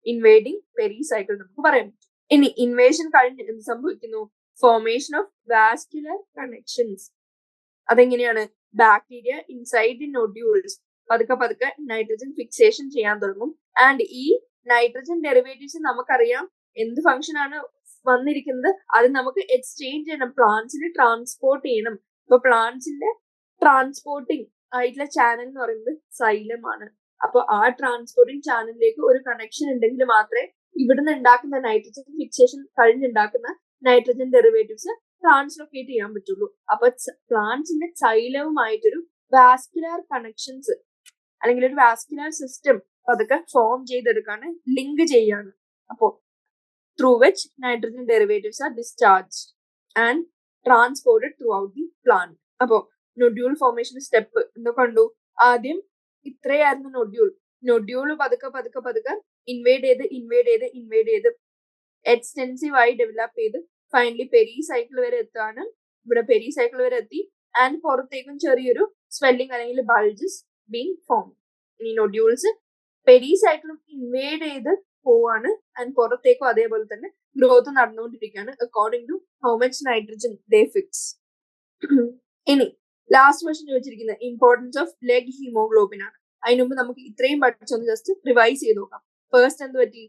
invading pericycle നമുക്ക് പറയാൻ പറ്റും. ഇനി ഇൻവേഷൻ കഴിഞ്ഞ് എന്ത് സംഭവിക്കുന്നു? Formation of vascular connections. അതെങ്ങനെയാണ്? ബാക്ടീരിയ ഇൻസൈഡ് ദി നൊഡ്യൂൾസ് പതുക്കെ നൈട്രജൻ ഫിക്സേഷൻ ചെയ്യാൻ തുടങ്ങും. ആൻഡ് ഈ നൈട്രജൻ ഡെറിവേറ്റീവ്സ് നമുക്കറിയാം എന്ത് ഫംഗ്ഷൻ ആണ് വന്നിരിക്കുന്നത്, അത് നമുക്ക് എക്സ്ചേഞ്ച് ചെയ്യണം, പ്ലാന്റ്സിന് ട്രാൻസ്പോർട്ട് ചെയ്യണം. അപ്പൊ പ്ലാന്റ്സിന്റെ ട്രാൻസ്പോർട്ടിങ് ആയിട്ടുള്ള ചാനൽ എന്ന് പറയുന്നത് സൈലം ആണ്. അപ്പൊ ആ ട്രാൻസ്പോർട്ടിങ് ചാനലിലേക്ക് ഒരു കണക്ഷൻ ഉണ്ടെങ്കിൽ മാത്രമേ ഇവിടുന്ന് ഉണ്ടാക്കുന്ന നൈട്രജൻ ഫിക്സേഷൻ കഴിഞ്ഞുണ്ടാക്കുന്ന നൈട്രജൻ ഡെറിവേറ്റീവ്സ് ട്രാൻസ്ലൊക്കേറ്റ് ചെയ്യാൻ പറ്റുള്ളൂ. അപ്പൊ പ്ലാന്റ്സിന്റെ സൈലവുമായിട്ടൊരു വാസ്കുലർ കണക്ഷൻസ് അല്ലെങ്കിൽ ഒരു വാസ്കുലർ സിസ്റ്റം അതൊക്കെ ഫോം ചെയ്തെടുക്കാണ്, ലിങ്ക് ചെയ്യാണ്. അപ്പോ through which nitrogen derivatives are discharged and transported throughout the plant. അപ്പോ നൊഡ്യൂൾ ഫോർമേഷൻ സ്റ്റെപ്പ് എന്ന് കണ്ടു. ആദ്യം ഇത്രയായിരുന്നു നൊഡ്യൂൾ പതുക്കെ ഇൻവേഡ് ചെയ്ത് എക്സ്റ്റെൻസീവ് ആയി ഡെവലപ്പ് ചെയ്ത് ഫൈനലി പെരി സൈക്കിൾ വരെ എത്താണ്. ഇവിടെ പെരി സൈക്കിൾ വരെ എത്തി ആൻഡ് പുറത്തേക്കും ചെറിയൊരു സ്വെല്ലിംഗ് അല്ലെങ്കിൽ ബൾജസ് ബീങ് ഫോം. ഈ നൊഡ്യൂൾസ് പെരി സൈക്കിളും ഇൻവേഡ് ചെയ്ത് പോവാണ് ആൻഡ് പുറത്തേക്കും അതേപോലെ തന്നെ ഗ്രോത്ത് നടന്നുകൊണ്ടിരിക്കുകയാണ് according to how much nitrogen they fix. ഇനി ലാസ്റ്റ് ക്വസ്റ്റ്യൻ ചോദിച്ചിരിക്കുന്നത് ഇമ്പോർട്ടൻസ് ഓഫ് ലെഗ് ഹീമോഗ്ലോബിൻ ആണ്. അതിന് മുമ്പ് നമുക്ക് ഇത്രയും പഠിച്ചൊന്ന് ജസ്റ്റ് റിവൈസ് ചെയ്ത് നോക്കാം. ഫസ്റ്റ് എന്ത് പറ്റി?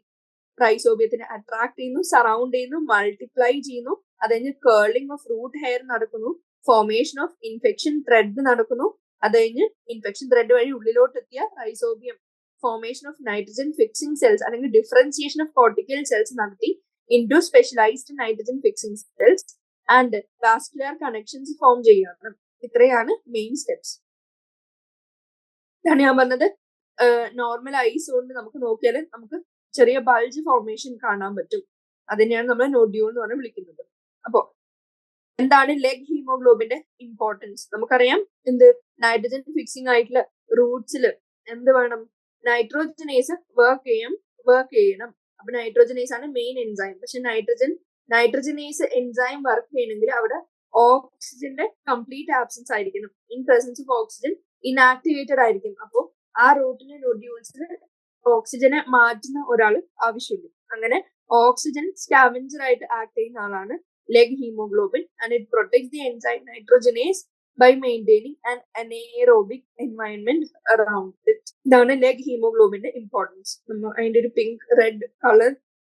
റൈസോബിയത്തിനെ അട്രാക്ട് ചെയ്യുന്നു, സറൗണ്ട് ചെയ്യുന്നു, മൾട്ടിപ്ലൈ ചെയ്യുന്നു, അത് കഴിഞ്ഞ് കേർലിംഗ് ഓഫ് റൂട്ട് ഹെയർ നടക്കുന്നു, ഫോർമേഷൻ ഓഫ് ഇൻഫെക്ഷൻ ത്രെഡ് നടക്കുന്നു, അത് കഴിഞ്ഞ് ഇൻഫെക്ഷൻ ത്രെഡ് വഴി ഉള്ളിലോട്ട് എത്തിയ rhizobium formation of nitrogen fixing cells അല്ലെങ്കിൽ ഡിഫറൻസിയേഷൻ ഓഫ് കോർട്ടിക്കൽ സെൽസ് നടത്തി into specialised nitrogen fixing cells and vascular connections form ചെയ്യാണ്. ഇത്രയാണ് മെയിൻ സ്റ്റെപ്സ്. ഇതാണ് ഞാൻ പറഞ്ഞത്. നോർമൽ ഐസ് കൊണ്ട് നമുക്ക് നോക്കിയാൽ നമുക്ക് ചെറിയ ബൾജ് ഫോർമേഷൻ കാണാൻ പറ്റും. അതിനെയാണ് നമ്മൾ നൊഡ്യൂൾ എന്ന് പറഞ്ഞ് വിളിക്കുന്നത്. അപ്പോ എന്താണ് ലെഗ് ഹീമോഗ്ലോബിന്റെ ഇമ്പോർട്ടൻസ്? നമുക്കറിയാം എന്ത് നൈട്രജൻ ഫിക്സിംഗ് ആയിട്ടുള്ള റൂട്ട്സിൽ എന്ത് വേണം? നൈട്രോജനേസ് വർക്ക് ചെയ്യണം. അപ്പൊ നൈട്രോജനേസ് ആണ് മെയിൻ എൻസൈം. പക്ഷെ നൈട്രോജനേസ് എൻസൈം വർക്ക് ചെയ്യണമെങ്കിൽ അവിടെ ഓക്സിജന്റെ കംപ്ലീറ്റ് ആബ്സെൻസ് ആയിരിക്കണം. In presence of oxygen inactivated ആയിരിക്കും. അപ്പോൾ ആ റൂട്ടിലെ നൊഡ്യൂൾസിൽ ഓക്സിജനെ മാറ്റുന്ന ഒരാൾ ആവശ്യമുള്ളൂ. അങ്ങനെ ഓക്സിജൻ സ്കാവഞ്ചർ ആയിട്ട് ആക്ട് ചെയ്യുന്ന ആളാണ് leg hemoglobin, and it protects the enzyme nitrogenase by maintaining an anaerobic environment around it. ഇതാണ് leg hemoglobin ഇമ്പോർട്ടൻസ്. അതിന്റെ ഒരു പിങ്ക് റെഡ് കളർ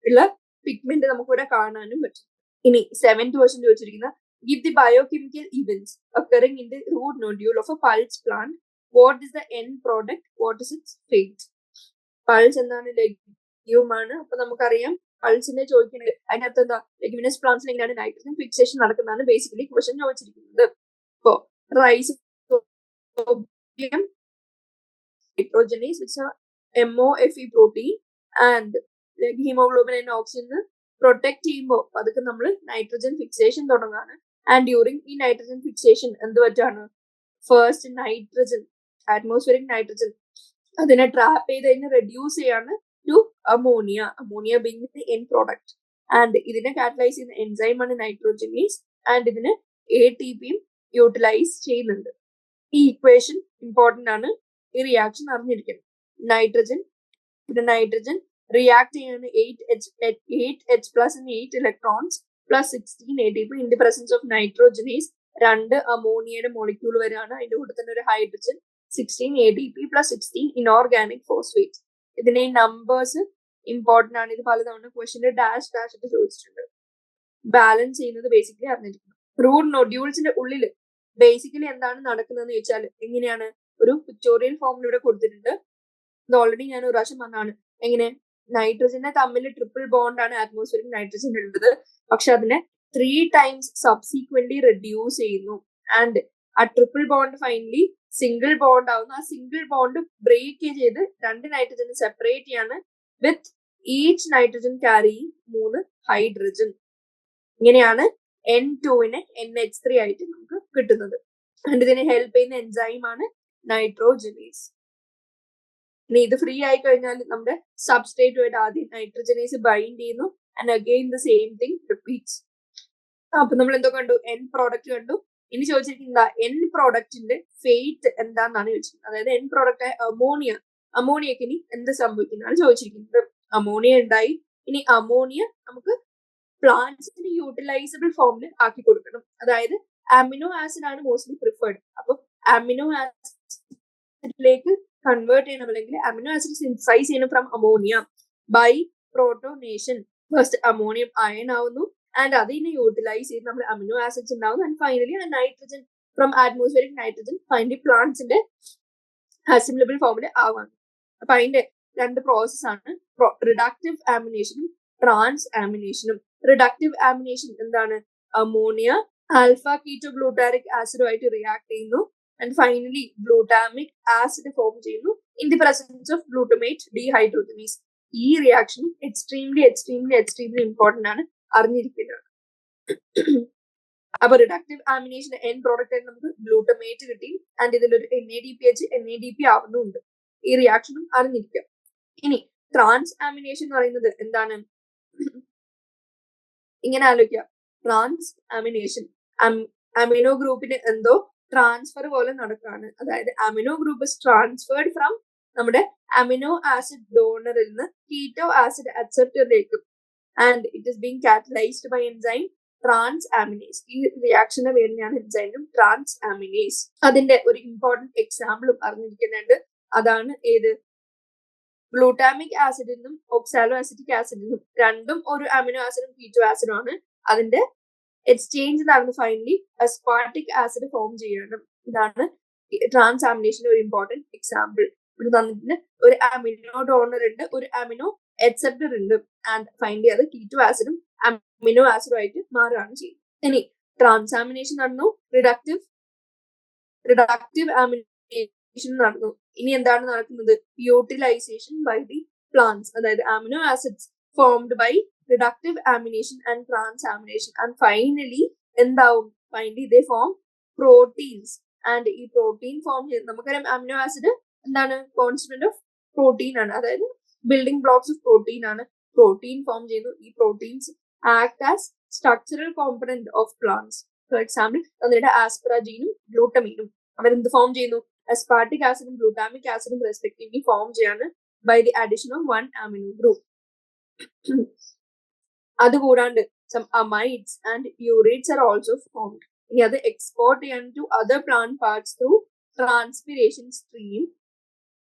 ഉള്ള പിഗ്മെന്റ് നമുക്ക് ഇവിടെ കാണാനും പറ്റും. ഇനി 7th ക്വസ്റ്റ്യൻ ചോദിച്ചിരിക്കുന്ന give the biochemical events occurring in the root nodule of a pulse plant. What is the end product? What is its fate? Pulse എന്താണ്? ലെഗ്യൂം ആണ്. അപ്പൊ നമുക്കറിയാം പൾസിനെ ചോദിക്കുന്നത് അതിനകത്ത് എന്താ? ലെഗ്യുമിനസ് പ്ലാന്റ്സിൽ എങ്ങനെയാണ് നൈട്രജൻ ഫിക്സേഷൻ നടക്കുന്നതാണ് ബേസിക്കലി ക്വസ്റ്റ്യൻ ചോദിച്ചിരിക്കുന്നത്. ഇപ്പോ rhizobium nitrogenase which MOFE protein and leg haemoglobin and oxygen protect ചെയ്യുമ്പോൾ അതൊക്കെ നമ്മൾ നൈട്രജൻ ഫിക്സേഷൻ തുടങ്ങാണ്. ആൻഡ് ഡ്യൂറിങ് ഈ നൈട്രജൻ ഫിക്സേഷൻ എന്ത് പറ്റാണ്? ഫസ്റ്റ് നൈട്രജൻ, അറ്റ്മോസ്ഫിയറിക് നൈട്രജൻ അതിനെ ട്രാപ്പ് ചെയ്ത് അതിനെ റെഡ്യൂസ് ചെയ്യാണ് to ammonia being the end product. And ഇതിനെ കാറ്റലൈസ് ചെയ്യുന്ന എൻസൈമാണ് നൈട്രോജനേസ് ആൻഡ് ഇതിന് ATP യൂട്ടിലൈസ് ചെയ്യുന്നുണ്ട്. ഈ ഇക്വേഷൻ ഇമ്പോർട്ടന്റ് ആണ്. ഈ റിയാക്ഷൻ അറിഞ്ഞിരിക്കണം. നൈട്രജൻ റിയാക്ട് ചെയ്യാണ് 8H plus and 8 electrons plus 16 ATP in the presence of nitrogenase. 2 അമോണിയയുടെ molecule വരെയാണ്. അതിന്റെ കൂടെ തന്നെ ഒരു hydrogen 16 ATP plus 16 inorganic phosphate. ഇതിന്റെ നമ്പേഴ്സ് ഇമ്പോർട്ടന്റ് ആണ്. ഇത് പലതവണ ക്വസ്റ്റ്യന്റെ ഡാഷ് ഇട്ട് ചോദിച്ചിട്ടുണ്ട്. ബാലൻസ് ചെയ്യുന്നത് ബേസിക്കലി അറിഞ്ഞിരിക്കണം. റൂട്ട് നൊഡ്യൂൾസിന്റെ ഉള്ളിൽ ബേസിക്കലി എന്താണ് നടക്കുന്നതെന്ന് ചോദിച്ചാൽ എങ്ങനെയാണ്, ഒരു പിക്ചോറിയൽ ഫോമിൽ ഇവിടെ കൊടുത്തിട്ടുണ്ട്. ഇത് ഓൾറെഡി ഞാൻ ഒരു പ്രാവശ്യം വന്നാണ്. എങ്ങനെ നൈട്രജനെ തമ്മിൽ ട്രിപ്പിൾ ബോണ്ട് ആണ് അറ്റ്മോസ്ഫിയറിക് നൈട്രജൻ ഉള്ളത്, പക്ഷെ അതിനെ 3 times സബ്സീക്വന്റ്ലി റെഡ്യൂസ് ചെയ്യുന്നു. ആൻഡ് ആ triple bond finally single bond ആവുന്നു. ആ സിംഗിൾ ബോണ്ട് ബ്രേക്ക് ചെയ്ത് 2 നൈട്രജനെ സെപ്പറേറ്റ് ചെയ്യാണ്, with each nitrogen carrying 3 hydrogen. ഇങ്ങനെയാണ് N2-നെ NH3 ആയിട്ട് നമുക്ക് കിട്ടുന്നത്. ആൻഡ് ഇതിനെ ഹെൽപ്പ് ചെയ്യുന്ന എൻസൈമാണ് നൈട്രോജനേസ്. ഇനി ഇത് ഫ്രീ ആയി കഴിഞ്ഞാൽ നമ്മുടെ സബ്സ്ട്രേറ്റുമായിട്ട് ആദ്യം നൈട്രോജനേസ് ബൈൻഡ് ചെയ്യുന്നു, and again the same thing repeats. അപ്പൊ നമ്മൾ എന്തോ കണ്ടു, എൻ പ്രോഡക്റ്റ് കണ്ടു. ഇനി ചോദിച്ചിരിക്കുന്ന എൻ പ്രോഡക്റ്റിന്റെ ഫേറ്റ് എന്താണെന്നാണ് ചോദിച്ചിരിക്കുന്നത്. അതായത് എൻ പ്രോഡക്റ്റ് അമോണിയക്ക് ഇനി എന്ത് സംഭവിക്കുന്നതാണ് ചോദിച്ചിരിക്കുന്നത്. അമോണിയ ഉണ്ടായി. ഇനി അമോണിയ നമുക്ക് പ്ലാന്റ്സിന് യൂട്ടിലൈസബിൾ ഫോമിൽ ആക്കി കൊടുക്കണം. അതായത് അമിനോ ആസിഡ് ആണ് മോസ്റ്റ്ലി പ്രിഫേർഡ്. അപ്പൊ അമിനോ ആസിഡിലേക്ക് കൺവേർട്ട് ചെയ്യണം, അല്ലെങ്കിൽ അമിനോ ആസിഡ് സിന്തസൈസ് ചെയ്യണം from ammonia by protonation. First ammonium ion ആവുന്നു, ആൻഡ് അതിനെ യൂട്ടിലൈസ് ചെയ്ത് നമ്മൾ അമിനോ ആസിഡ്സ് ഉണ്ടാവുന്നു, ആൻഡ് ഫൈനലി ആ nitrogen from atmospheric nitrogen finally പ്ലാന്റ്സിന്റെ അസിമിലബിൾ ഫോമിൽ ആവാണ്. അപ്പൊ അതിന്റെ 2 പ്രോസസ്സാണ് റിഡക്റ്റീവ് ആമിനേഷനും ട്രാൻസ് ആമിനേഷനും. റിഡക്റ്റീവ് ആമിനേഷൻ എന്താണ്, അമോണിയ ആൽഫ കീറ്റോ ഗ്ലൂട്ടാറിക് ആസിഡുമായിട്ട് റിയാക്ട് ചെയ്യുന്നു, and finally glutamic acid form ചെയ്യുന്നു in the presence of glutamate dehydrogenase. ഈ റിയാക്ഷൻ എക്സ്ട്രീംലി ഇമ്പോർട്ടന്റ് ആണ്, അറിഞ്ഞിരിക്കുന്നത്. അപ്പൊ റിഡക്റ്റീവ് ആമിനേഷൻ എൻ പ്രോഡക്റ്റ് ആയിട്ട് നമുക്ക് ഗ്ലൂട്ടമേറ്റ് കിട്ടി, ആൻഡ് ഇതിലൊരു NADP ആവുന്നുണ്ട്. ഈ റിയാക്ഷനും അറിഞ്ഞിരിക്കുക. ഇനി ട്രാൻസ് ആമിനേഷൻ എന്ന് പറയുന്നത് എന്താണ്, ഇങ്ങനെ ആലോചിക്കുക. ട്രാൻസ് ആമിനേഷൻ അമിനോ ഗ്രൂപ്പിന് എന്തോ ട്രാൻസ്ഫർ പോലെ നടക്കുകയാണ്. അതായത് amino group is transferred from നമ്മുടെ അമിനോ ആസിഡ് ഡോണറിൽ നിന്ന് കീറ്റോ ആസിഡ് അക്സെപ്റ്ററിലേക്ക്, and it is being catalysed by enzyme transaminase. ഈ റിയാക്ഷന്റെ പേരിനെയാണ് എൻസൈമും ട്രാൻസ് ആമിനേസ്. അതിന്റെ ഒരു ഇമ്പോർട്ടന്റ് എക്സാമ്പിളും അറിഞ്ഞിരിക്കുന്നുണ്ട്. അതാണ് ഏത്, ഗ്ലൂട്ടാമിക് ആസിഡിനും ഓക്സാലോ അസിറ്റിക് ആസിഡിനും രണ്ടും ഒരു അമിനോ ആസിഡും കീറ്റോ ആസിഡും ആണ്. അതിന്റെ എക്സ്ചേഞ്ച് നടന്ന് ഫൈനലി അസ്പാർട്ടിക് ആസിഡ് ഫോം ചെയ്യണം. ഇതാണ് ട്രാൻസ് ആമിനേഷന്റെ ഒരു ഇമ്പോർട്ടന്റ് എക്സാമ്പിൾ. ഇവിടെ തന്നിട്ടുണ്ട് ഒരു അമിനോ ഡോണർ ഉണ്ട്, ഒരു അമിനോ അക്സെപ്റ്റർ ഉണ്ട്, ആൻഡ് ഫൈനലി അത് കീറ്റോ ആസിഡും അമിനോ ആസിഡും ആയിട്ട് മാറുകയാണ് ചെയ്യുന്നത്. ഇനി ട്രാൻസാമിനേഷൻ നടന്നു, റിഡക്റ്റീവ് ആമിനേഷൻ നടന്നു. ഇനി എന്താണ് നടക്കുന്നത്, യൂട്ടിലൈസേഷൻ ബൈ ദി പ്ലാന്റ്സ്. അതായത് amino acids formed by reductive amination and transamination, and finally എന്താവും, finally they form proteins. And ഈ പ്രോട്ടീൻ ഫോം ചെയ്ത് നമുക്കറിയാം അമിനോ ആസിഡ് എന്താണ്, കോൺസ്റ്റന്റ് ഓഫ് പ്രോട്ടീൻ ആണ്, അതായത് ബിൽഡിംഗ് ബ്ലോക്സ് ഓഫ് പ്രോട്ടീൻ ആണ്. പ്രോട്ടീൻ ഫോം ചെയ്യുന്നു. ഈ proteins act as structural component of plants. For example തന്നിട്ട് ആസ്പരാജീനും ഗ്ലൂട്ടമീനും അവരെന്ത് ഫോം ചെയ്യുന്നു, aspartic ആസിഡും glutamic ആസിഡും റെസ്പെക്റ്റീവ്ലി ഫോം ചെയ്യാണ് by the addition of 1 amino group. അതുകൂടാണ്ട് some amides and urates are also formed. ഇനി അത് എക്സ്പോർട്ട് ചെയ്യാൻ to other plant parts through transpiration stream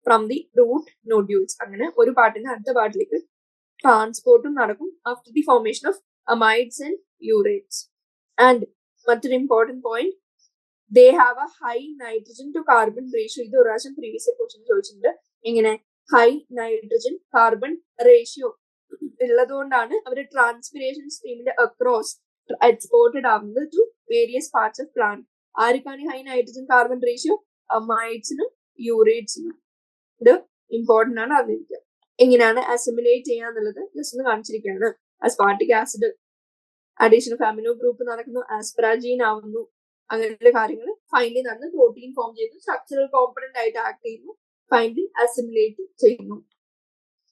from the root nodules. അങ്ങനെ ഒരു പാർട്ടിന് അടുത്ത പാർട്ടിലേക്ക് ട്രാൻസ്പോർട്ടും നടക്കും after the formation of amides and urates. And മറ്റൊരു important point, they have a high nitrogen to carbon ratio. ഇത് ഒരു പ്രാവശ്യം പ്രീവിയസ് ക്വസ്റ്റ്യൻ ചോദിച്ചിട്ടുണ്ട്. ഇങ്ങനെ ഹൈ നൈട്രജൻ കാർബൺ റേഷ്യോ ഉള്ളതുകൊണ്ടാണ് അവർ ട്രാൻസ്പിരേഷൻ സ്ട്രീമിന്റെ അക്രോസ് എക്സ്പോർട്ടഡ് ആവുന്നത് to various parts of plant. ആർക്കാണ് ഹൈ നൈട്രജൻ കാർബൺ റേഷ്യോ, അമൈഡ്സിനും യൂറേറ്റ്സിനും. ഇത് ഇമ്പോർട്ടന്റ് ആണ് അറിഞ്ഞിരിക്കുക. എങ്ങനെയാണ് അസിമിലേറ്റ് ചെയ്യാന്നുള്ളത് ജസ്റ്റ് ഒന്ന് കാണിച്ചിരിക്കുകയാണ്. Aspartic acid addition of amino group നടക്കുന്നു, ആസ്പരാജീൻ ആവുന്നു, അങ്ങനെയുള്ള കാര്യങ്ങൾ ഫൈനലി നടന്ന് പ്രോട്ടീൻ ഫോം ചെയ്യുന്നു, സ്ട്രക്ചറൽ കോമ്പണന്റ് ആയിട്ട് ആക്ട് ചെയ്യുന്നു, ഫൈനലി അസിമിലേറ്റ് ചെയ്യുന്നു.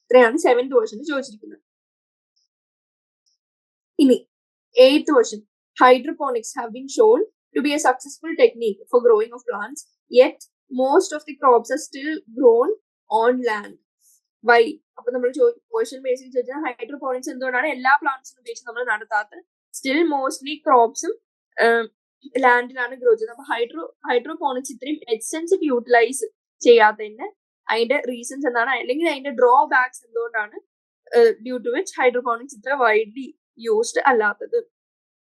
ഇത്രയാണ് 7th ക്വസ്റ്റ്യൻ ചോദിച്ചിരിക്കുന്നത്. ഇനി 8th question, hydroponics have been shown to be A successful technique for growing of plants, yet most of the crops are still grown on land. Why? അപ്പൊ നമ്മൾ question ബേസിൽ ചോദിച്ചാൽ hydroponics എന്തുകൊണ്ടാണ് എല്ലാ പ്ലാന്റ്സിനും ഉപയോഗിച്ച് നമ്മൾ നടത്താത്തത്, സ്റ്റിൽ മോസ്റ്റ്ലി ക്രോപ്സും ലാൻഡിലാണ് ഗ്രോ ചെയ്യുന്നത്. അപ്പൊ hydroponics ഇത്രയും എക്സ്റ്റെൻസീവ് യൂട്ടിലൈസ് ചെയ്യാത്തതിന്റെ അതിന്റെ റീസൺസ് എന്താണ്, അല്ലെങ്കിൽ അതിന്റെ ഡ്രോബാക്സ് എന്തുകൊണ്ടാണ് ഡ്യൂ ടു വിച്ച് ഹൈഡ്രോപോണിക്സ് ഇത്ര വൈഡ്ലി യൂസ്ഡ് അല്ലാത്തത്.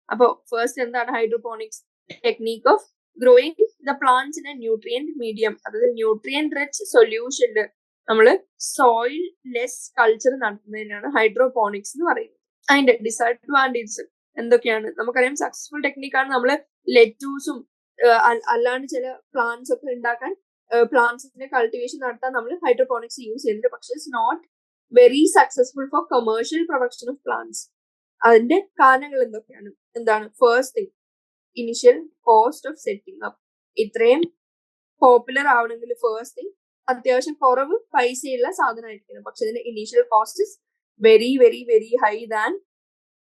അപ്പൊ ഫസ്റ്റ് എന്താണ് hydroponics technique of growing the plants in A nutrient medium, അതായത് ന്യൂട്രിയന്റ് റിച്ച് സൊല്യൂഷനിൽ നമ്മൾ സോയിൽ ലെസ് കൾച്ചർ നടത്തുന്നതിനാണ് ഹൈഡ്രോപോണിക്സ് എന്ന് പറയുന്നത്. അതിന്റെ ഡിസഡ്വാൻറ്റേജസ് എന്തൊക്കെയാണ്? നമുക്കറിയാം സക്സസ്ഫുൾ ടെക്നിക്കാണ് നമ്മൾ ലെറ്റൂസും അല്ലാണ്ട് ചില പ്ലാന്റ്സ് ഒക്കെ ഉണ്ടാക്കാൻ പ്ലാന്റ്സിന്റെ കൾട്ടിവേഷൻ നടത്താൻ നമ്മൾ ഹൈഡ്രോപോണിക്സ് യൂസ് ചെയ്യുന്നുണ്ട്. പക്ഷെ it's not very successful for commercial production of plants. അതിന്റെ കാരണങ്ങൾ എന്തൊക്കെയാണ്? എന്താണ്? First thing, initial cost of setting up. ഇത്രയും പോപ്പുലർ ആവണമെങ്കിൽ ഫസ്റ്റ് തിങ് അത്യാവശ്യം കുറവ് പൈസയുള്ള സാധനമായിരിക്കണം. പക്ഷെ ഇതിന്റെ initial cost is very very very high than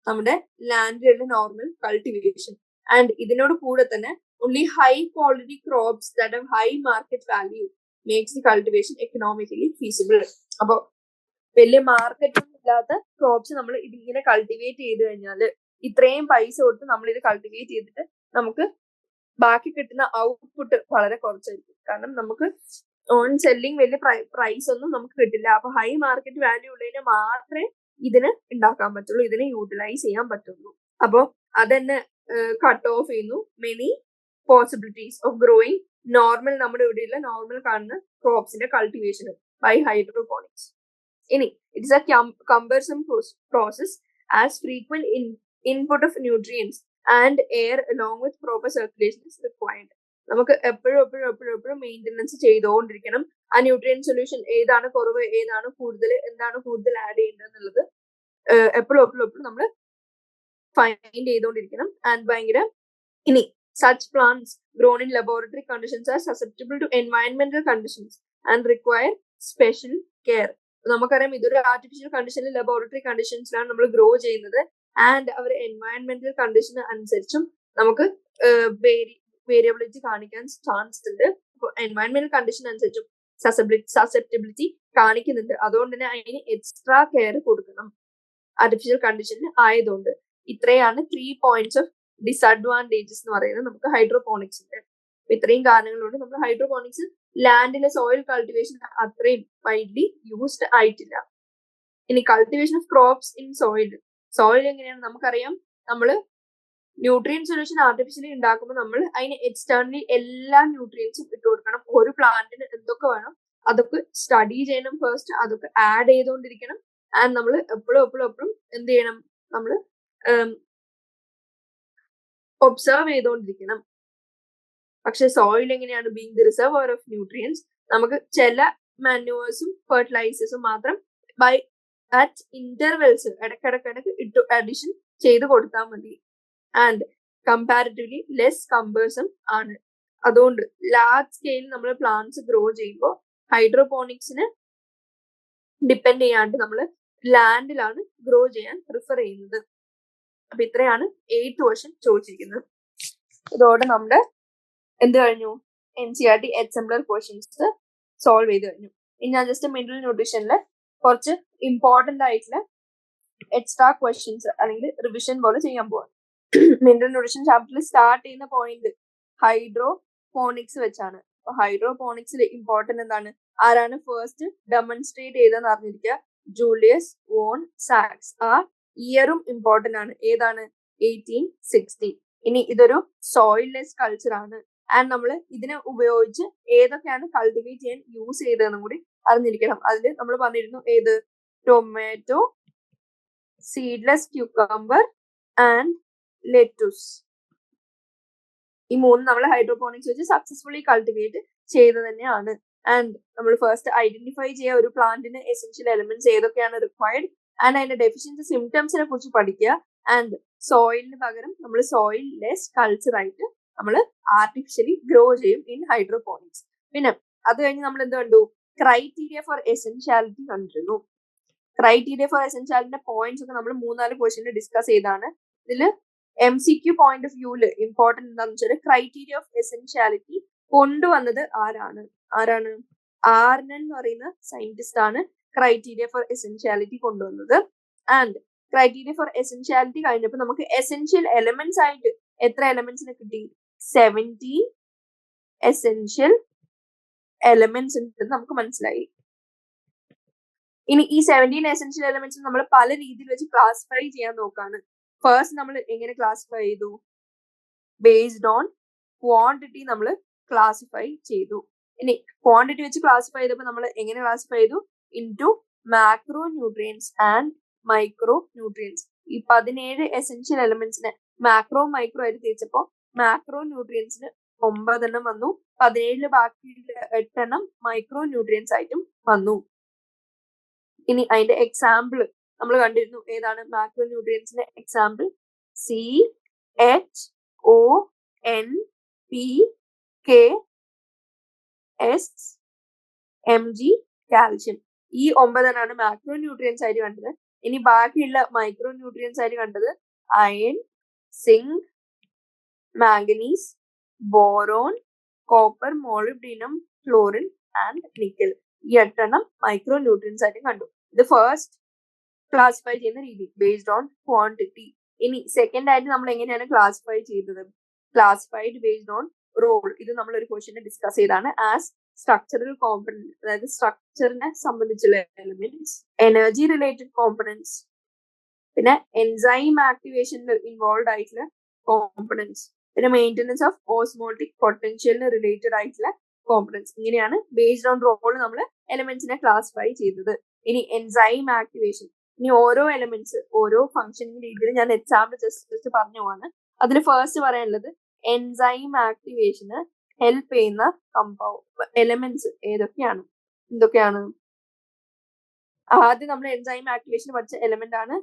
നമ്മുടെ ലാൻഡിലുള്ള നോർമൽ കൾട്ടിവേഷൻ. ആൻഡ് ഇതിനോട് കൂടെ തന്നെ only high quality crops that have high market value makes the cultivation economically feasible. അപ്പോൾ വലിയ മാർക്കറ്റ് ഇല്ലാത്ത ക്രോപ്സ് നമ്മൾ ഇതിങ്ങനെ കൾട്ടിവേറ്റ് ചെയ്ത് കഴിഞ്ഞാൽ ഇത്രയും പൈസ കൊടുത്ത് നമ്മൾ ഇത് കൾട്ടിവേറ്റ് ചെയ്തിട്ട് നമുക്ക് ബാക്കി കിട്ടുന്ന ഔട്ട്പുട്ട് വളരെ കുറച്ചായിരിക്കും. കാരണം നമുക്ക് ഓൺ സെല്ലിങ് വലിയ പ്രൈസ് ഒന്നും നമുക്ക് കിട്ടില്ല. അപ്പൊ ഹൈ മാർക്കറ്റ് വാല്യൂ ഉള്ളതിനെ മാത്രമേ ഇതിന് ഉണ്ടാക്കാൻ പറ്റുള്ളൂ, ഇതിനെ യൂട്ടിലൈസ് ചെയ്യാൻ പറ്റുള്ളൂ. അപ്പോൾ അതെന്നെ കട്ട് ഓഫ് ചെയ്യുന്നു many possibilities of growing normal, നമ്മുടെ ഇവിടെയുള്ള നോർമൽ കാണുന്ന ക്രോപ്സിന്റെ കൾട്ടിവേഷൻ ബൈ ഹൈഡ്രോപോണിക്സ്. ഇനി it's a cumbersome process as frequent input of nutrients and air along with proper circulation is required. നമുക്ക് എപ്പോഴും മെയിൻ്റനൻസ് ചെയ്തുകൊണ്ടിരിക്കണം. ആ ന്യൂട്രിയൻ സൊല്യൂഷൻ ഏതാണ് കുറവ്, ഏതാണ് കൂടുതൽ, എന്താണ് കൂടുതൽ ആഡ് ചെയ്യേണ്ടത് എന്നുള്ളത് എപ്പോഴും നമ്മൾ ഫൈൻഡ് ചെയ്തുകൊണ്ടിരിക്കണം. ആൻഡ് ഭയങ്കര ഇനി such plants grown in laboratory conditions are susceptible to environmental conditions and require special care. നമുക്കറിയാം ഇതൊരു ആർട്ടിഫിഷ്യൽ കണ്ടീഷനിൽ ലബോറട്ടറി കണ്ടീഷൻസിലാണ് നമ്മൾ ഗ്രോ ചെയ്യുന്നത്. ആൻഡ് അവർ എൻവയൺമെന്റൽ കണ്ടീഷൻ അനുസരിച്ചും നമുക്ക് വേരിയബിലിറ്റി കാണിക്കാൻ ചാൻസ് ഉണ്ട്. അപ്പോൾ എൻവയൺമെന്റൽ കണ്ടീഷൻ അനുസരിച്ചും സസെപ്റ്റബിലിറ്റി കാണിക്കുന്നുണ്ട്. അതുകൊണ്ട് തന്നെ അതിന് എക്സ്ട്രാ കെയർ കൊടുക്കണം ആർട്ടിഫിഷ്യൽ കണ്ടീഷനിൽ ആയതുകൊണ്ട്. ഇത്രയാണ് 3 points ഓഫ് ഡിസഡ്വാൻറ്റേജസ് എന്ന് പറയുന്നത് നമുക്ക് ഹൈഡ്രോപോണിക്സിന്റെ. ഇത്രയും കാരണങ്ങളുണ്ട് നമ്മൾ ഹൈഡ്രോപോണിക്സ് ലാൻഡിലെ സോയിൽ കൾട്ടിവേഷൻ അത്രയും വൈഡ്ലി യൂസ്ഡ് ആയിട്ടില്ല. ഇനി cultivation of crops in soil. Soil എങ്ങനെയാണ് നമുക്കറിയാം, നമ്മൾ ന്യൂട്രിയൻ സൊല്യൂഷൻ ആർട്ടിഫിഷ്യലി ഉണ്ടാക്കുമ്പോൾ നമ്മൾ അതിന് എക്സ്റ്റേണലി എല്ലാ ന്യൂട്രിയൻസും ഇട്ട് കൊടുക്കണം. ഒരു പ്ലാന്റിന് എന്തൊക്കെ വേണം അതൊക്കെ സ്റ്റഡി ചെയ്യണം ഫസ്റ്റ്, അതൊക്കെ ആഡ് ചെയ്തുകൊണ്ടിരിക്കണം. ആൻഡ് നമ്മൾ എപ്പോഴും എന്ത് ചെയ്യണം, നമ്മൾ ഒബ്സർവ് ചെയ്തുകൊണ്ടിരിക്കണം. പക്ഷെ സോയിൽ എങ്ങനെയാണ് being the reservoir of nutrients, നമുക്ക് ചില മാന്യൂവേഴ്സും ഫെർട്ടിലൈസേഴ്സും മാത്രം ബൈ അറ്റ് ഇന്റർവെൽസ് ഇടയ്ക്കിടയ്ക്ക് ഇട്ട് അഡീഷൻ ചെയ്ത് കൊടുത്താൽ മതി. ആൻഡ് കമ്പാരിറ്റീവ്ലി ലെസ് കമ്പേഴ്സം ആണ്. അതുകൊണ്ട് ലാർജ് സ്കെയിൽ നമ്മൾ പ്ലാന്റ്സ് ഗ്രോ ചെയ്യുമ്പോൾ ഹൈഡ്രോപോണിക്സിന് ഡിപ്പെൻഡ് ചെയ്യാണ്ട് നമ്മൾ ലാൻഡിലാണ് ഗ്രോ ചെയ്യാൻ പ്രിഫർ ചെയ്യുന്നത്. അപ്പൊ ഇത്രയാണ് 8th ക്വസ്റ്റ്യൻ ചോദിച്ചിരിക്കുന്നത്. ഇതോടെ നമ്മുടെ എന്ത് കഴിഞ്ഞു, NCERT എക്സാംപ്ലർ ക്വസ്റ്റ്യൻസ് സോൾവ് ചെയ്ത് കഴിഞ്ഞു. ഇനി ഞാൻ ജസ്റ്റ് മിനറൽ ന്യൂട്രീഷനിലെ കുറച്ച് ഇമ്പോർട്ടന്റ് ആയിട്ടുള്ള എക്സ്ട്രാ ക്വസ്റ്റ്യൻസ് അല്ലെങ്കിൽ റിവിഷൻ പോലെ ചെയ്യാൻ പോവാം. മിനറൽ ന്യൂട്രീഷൻ ചാപ്റ്ററിൽ സ്റ്റാർട്ട് ചെയ്യുന്ന പോയിന്റ് ഹൈഡ്രോപോണിക്സ് വെച്ചാണ്. അപ്പൊ ഹൈഡ്രോപോണിക്സിൽ ഇമ്പോർട്ടന്റ് എന്താണ്, ആരാണ് ഫസ്റ്റ് ഡെമോൺസ്ട്രേറ്റ് ചെയ്തതെന്ന് അറിഞ്ഞിരിക്കുക. ജൂലിയസ് വോൺ സാക്സ്. ആ ഇയറും ഇമ്പോർട്ടന്റ് ആണ്. ഏതാണ്? 1860. ഇനി ഇതൊരു സോയിൽലെസ് കൾച്ചർ ആണ്. ആൻഡ് നമ്മൾ ഇതിനെ ഉപയോഗിച്ച് ഏതൊക്കെയാണ് കൾട്ടിവേറ്റ് ചെയ്യാൻ യൂസ് ചെയ്തതെന്നും കൂടി അറിഞ്ഞിരിക്കണം. അതിൽ നമ്മൾ പറഞ്ഞിരുന്നു ഏത്, ടൊമാറ്റോ, സീഡ്ലെസ് ക്യൂക്കംബർ ആൻഡ് ലെറ്റൂസ്. ഈ 3 നമ്മൾ ഹൈഡ്രോപോണിക്സ് വെച്ച് സക്സസ്ഫുള്ളി കൾട്ടിവേറ്റ് ചെയ്ത് തന്നെയാണ്. ആൻഡ് നമ്മൾ ഫസ്റ്റ് ഐഡന്റിഫൈ ചെയ്യുക ഒരു പ്ലാന്റിന് എസെൻഷ്യൽ എലിമെന്റ്സ് ഏതൊക്കെയാണ് റിക്വയർഡ്, ആൻഡ് അതിന്റെ ഡെഫിഷ്യൻസി സിംറ്റംസിനെ കുറിച്ച് പഠിക്കുക. ആൻഡ് സോയിലിന് പകരം നമ്മൾ സോയിൽ ലെസ് കൾച്ചർ ആയിട്ട് നമ്മൾ ആർട്ടിഫിഷ്യലി ഗ്രോ ചെയ്യും ഇൻ ഹൈഡ്രോപോണിക്സ്. പിന്നെ അത് കഴിഞ്ഞ് നമ്മൾ എന്ത് കണ്ടു, ക്രൈറ്റീരിയ ഫോർ എസെൻഷ്യാലിറ്റി കണ്ടിരുന്നു. ക്രൈറ്റീരിയ ഫോർ എസെൻഷ്യാലിറ്റിന്റെ പോയിന്റ്സ് ഒക്കെ നമ്മൾ 3-4 ക്വസ്റ്റ്യനിൽ ഡിസ്കസ് ചെയ്താണ്. ഇതിൽ MCQ പോയിന്റ് ഓഫ് വ്യൂല് ഇമ്പോർട്ടന്റ് എന്താണെന്ന് വെച്ചാൽ ക്രൈറ്റീരിയ ഓഫ് എസെൻഷ്യാലിറ്റി കൊണ്ടുവന്നത് ആരാണ്? ആർനൻ എന്ന് പറയുന്ന സയന്റിസ്റ്റ് ആണ് ക്രൈറ്റീരിയ ഫോർ എസെൻഷ്യാലിറ്റി കൊണ്ടുവന്നത്. ആൻഡ് ക്രൈറ്റീരിയ ഫോർ എസെൻഷ്യാലിറ്റി കഴിഞ്ഞപ്പോൾ നമുക്ക് എസെൻഷ്യൽ എലമെന്റ്സ് ആയിട്ട് എത്ര എലമെന്റ്സിനെ കിട്ടി? 17 എസെൻഷ്യൽ എലമെന്റ്സ് ഉണ്ടെന്ന് നമുക്ക് മനസ്സിലായി. ഇനി ഈ 17 എസെൻഷ്യൽ എലമെന്റ്സ് നമ്മൾ പല രീതിയിൽ വെച്ച് ക്ലാസിഫൈ ചെയ്യാൻ നോക്കാണ്. ഫസ്റ്റ് നമ്മൾ എങ്ങനെ ക്ലാസിഫൈ ചെയ്തു? ബേസ്ഡ് ഓൺ ക്വാണ്ടിറ്റി നമ്മൾ ക്ലാസിഫൈ ചെയ്തു. ഇനി ക്വാണ്ടിറ്റി വെച്ച് ക്ലാസിഫൈ ചെയ്തപ്പോൾ നമ്മൾ എങ്ങനെ ക്ലാസിഫൈ ചെയ്തു? Into macro nutrients and micro nutrients. ഈ 17 എസെൻഷ്യൽ എലമെന്റ്സിനെ മാക്രോ മൈക്രോ ആയിട്ട് തിരിച്ചപ്പോൾ മാക്രോ ന്യൂട്രിയൻസിന് 9 എണ്ണം വന്നു, 17 ബാക്കി 8 എണ്ണം മൈക്രോ ന്യൂട്രിയൻസ് ആയിട്ടും വന്നു. ഇനി അതിന്റെ എക്സാമ്പിൾ നമ്മൾ കണ്ടിരുന്നു. ഏതാണ് മാക്രോ ന്യൂട്രിയൻസിന്റെ example? C, H, O, N, P, K, S, M, G, calcium. ഈ 9 എണ്ണമാണ് മാക്രോ ന്യൂട്രിയൻസ് ആയിട്ട് കണ്ടത്. ഇനി ബാക്കിയുള്ള മൈക്രോ ന്യൂട്രിയൻസ് ആയിട്ട് കണ്ടത് iron, zinc, manganese, boron, copper, molybdenum, chlorine and nickel. ഈ 8 എണ്ണം മൈക്രോ ന്യൂട്രിയൻസ് ആയിട്ട് കണ്ടു. ഇത് ഫസ്റ്റ് ക്ലാസിഫൈ ചെയ്യുന്ന രീതി ബേസ്ഡ് ഓൺ ക്വാണ്ടിറ്റി. ഇനി സെക്കൻഡ് ആയിട്ട് നമ്മൾ എങ്ങനെയാണ് ക്ലാസിഫൈ ചെയ്തത്? Classified based on role. ഇത് നമ്മൾ ഒരു ക്വസ്റ്റ്യൻ ഡിസ്കസ് ചെയ്താണ്. ആസ് സ്ട്രക്ചറൽ കോമ്പണന്റ്, അതായത് സ്ട്രക്ചറിനെ സംബന്ധിച്ചുള്ള എലിമെന്റ്സ്, എനർജി റിലേറ്റഡ് കോമ്പണന്റ്സ്, പിന്നെ എൻസൈം ആക്ടിവേഷനിൽ ഇൻവോൾവ് ആയിട്ടുള്ള കോമ്പണന്റ്സ്, പിന്നെ മെയിൻ്റനൻസ് ഓഫ് ഓസ്മോട്ടിക് പൊട്ടൻഷ്യലിന് റിലേറ്റഡ് ആയിട്ടുള്ള കോമ്പണന്റ്സ്. ഇങ്ങനെയാണ് ബേസ്ഡ് ഓൺ റോൾ നമ്മൾ എലിമെന്റ്സിനെ ക്ലാസിഫൈ ചെയ്തത്. ഇനി എൻസൈം ആക്ടിവേഷൻ, ഇനി ഓരോ എലിമെന്റ്സ് ഓരോ ഫംഗ്ഷനിങ് രീതിയിൽ ഞാൻ എക്സാമ്പിൾ ജസ്റ്റ് പറഞ്ഞു പോവാണ്. അതിൽ ഫസ്റ്റ് പറയാനുള്ളത് എൻസൈം ആക്ടിവേഷന് ഹെൽപ്പ് ചെയ്യുന്ന എലിമെന്റ്സ് എന്തൊക്കെയാണ്? ആദ്യം നമ്മൾ എൻസൈം ആക്ടിവേഷൻ പഠിച്ച എലിമെന്റ് ആണ്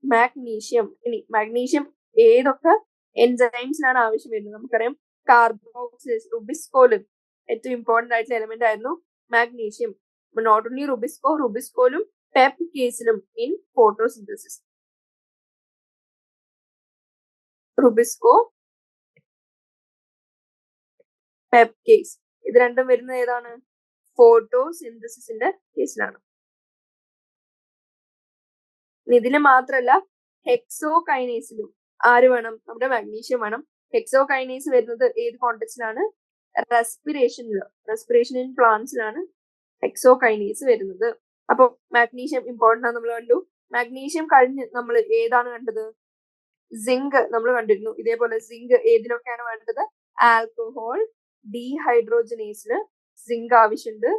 മാഗ്നീഷ്യം. ഇനി മാഗ്നീഷ്യം ഏതൊക്കെ എൻസൈംസിനാണ് ആവശ്യം വരുന്നത്? നമുക്കറിയാം കാർബോക്സിലേസ്, റുബിസ്കോലും ഏറ്റവും ഇമ്പോർട്ടന്റ് ആയിട്ടുള്ള എലിമെന്റ് ആയിരുന്നു മാഗ്നീഷ്യം. നോട്ട് ഓൺലി റുബിസ്കോലും പെപ് കേസിലും in photosynthesis. RuBisCO, Pep case, ഇത് രണ്ടും വരുന്നത് ഏതാണ്? ഫോട്ടോസിന്തസിസിന്റെ കേസിലാണ്. ഇതിന് മാത്രല്ല ഹെക്സോകൈനേസിലും ആര് വേണം? നമ്മുടെ മാഗ്നീഷ്യം വേണം. ഹെക്സോകൈനേസ് വരുന്നത് ഏത് കോണ്ടെക്സ്റ്റിലാണ്? റെസ്പിറേഷൻ ഇൻ പ്ലാന്റ്സിലാണ് ഹെക്സോകൈനേസ് വരുന്നത്. അപ്പൊ മാഗ്നീഷ്യം ഇമ്പോർട്ടന്റ് ആണ് നമ്മൾ കണ്ടു. മാഗ്നീഷ്യം കഴിഞ്ഞ് നമ്മൾ ഏതാണ് കണ്ടത്? സിങ്ക് നമ്മൾ കണ്ടിരുന്നു. ഇതേപോലെ സിങ്ക് ഏതിലൊക്കെയാണ് വേണ്ടത്? ആൽക്കഹോൾ ഡീഹൈഡ്രോജനേസില് സിങ്ക് ആവശ്യമുണ്ട്.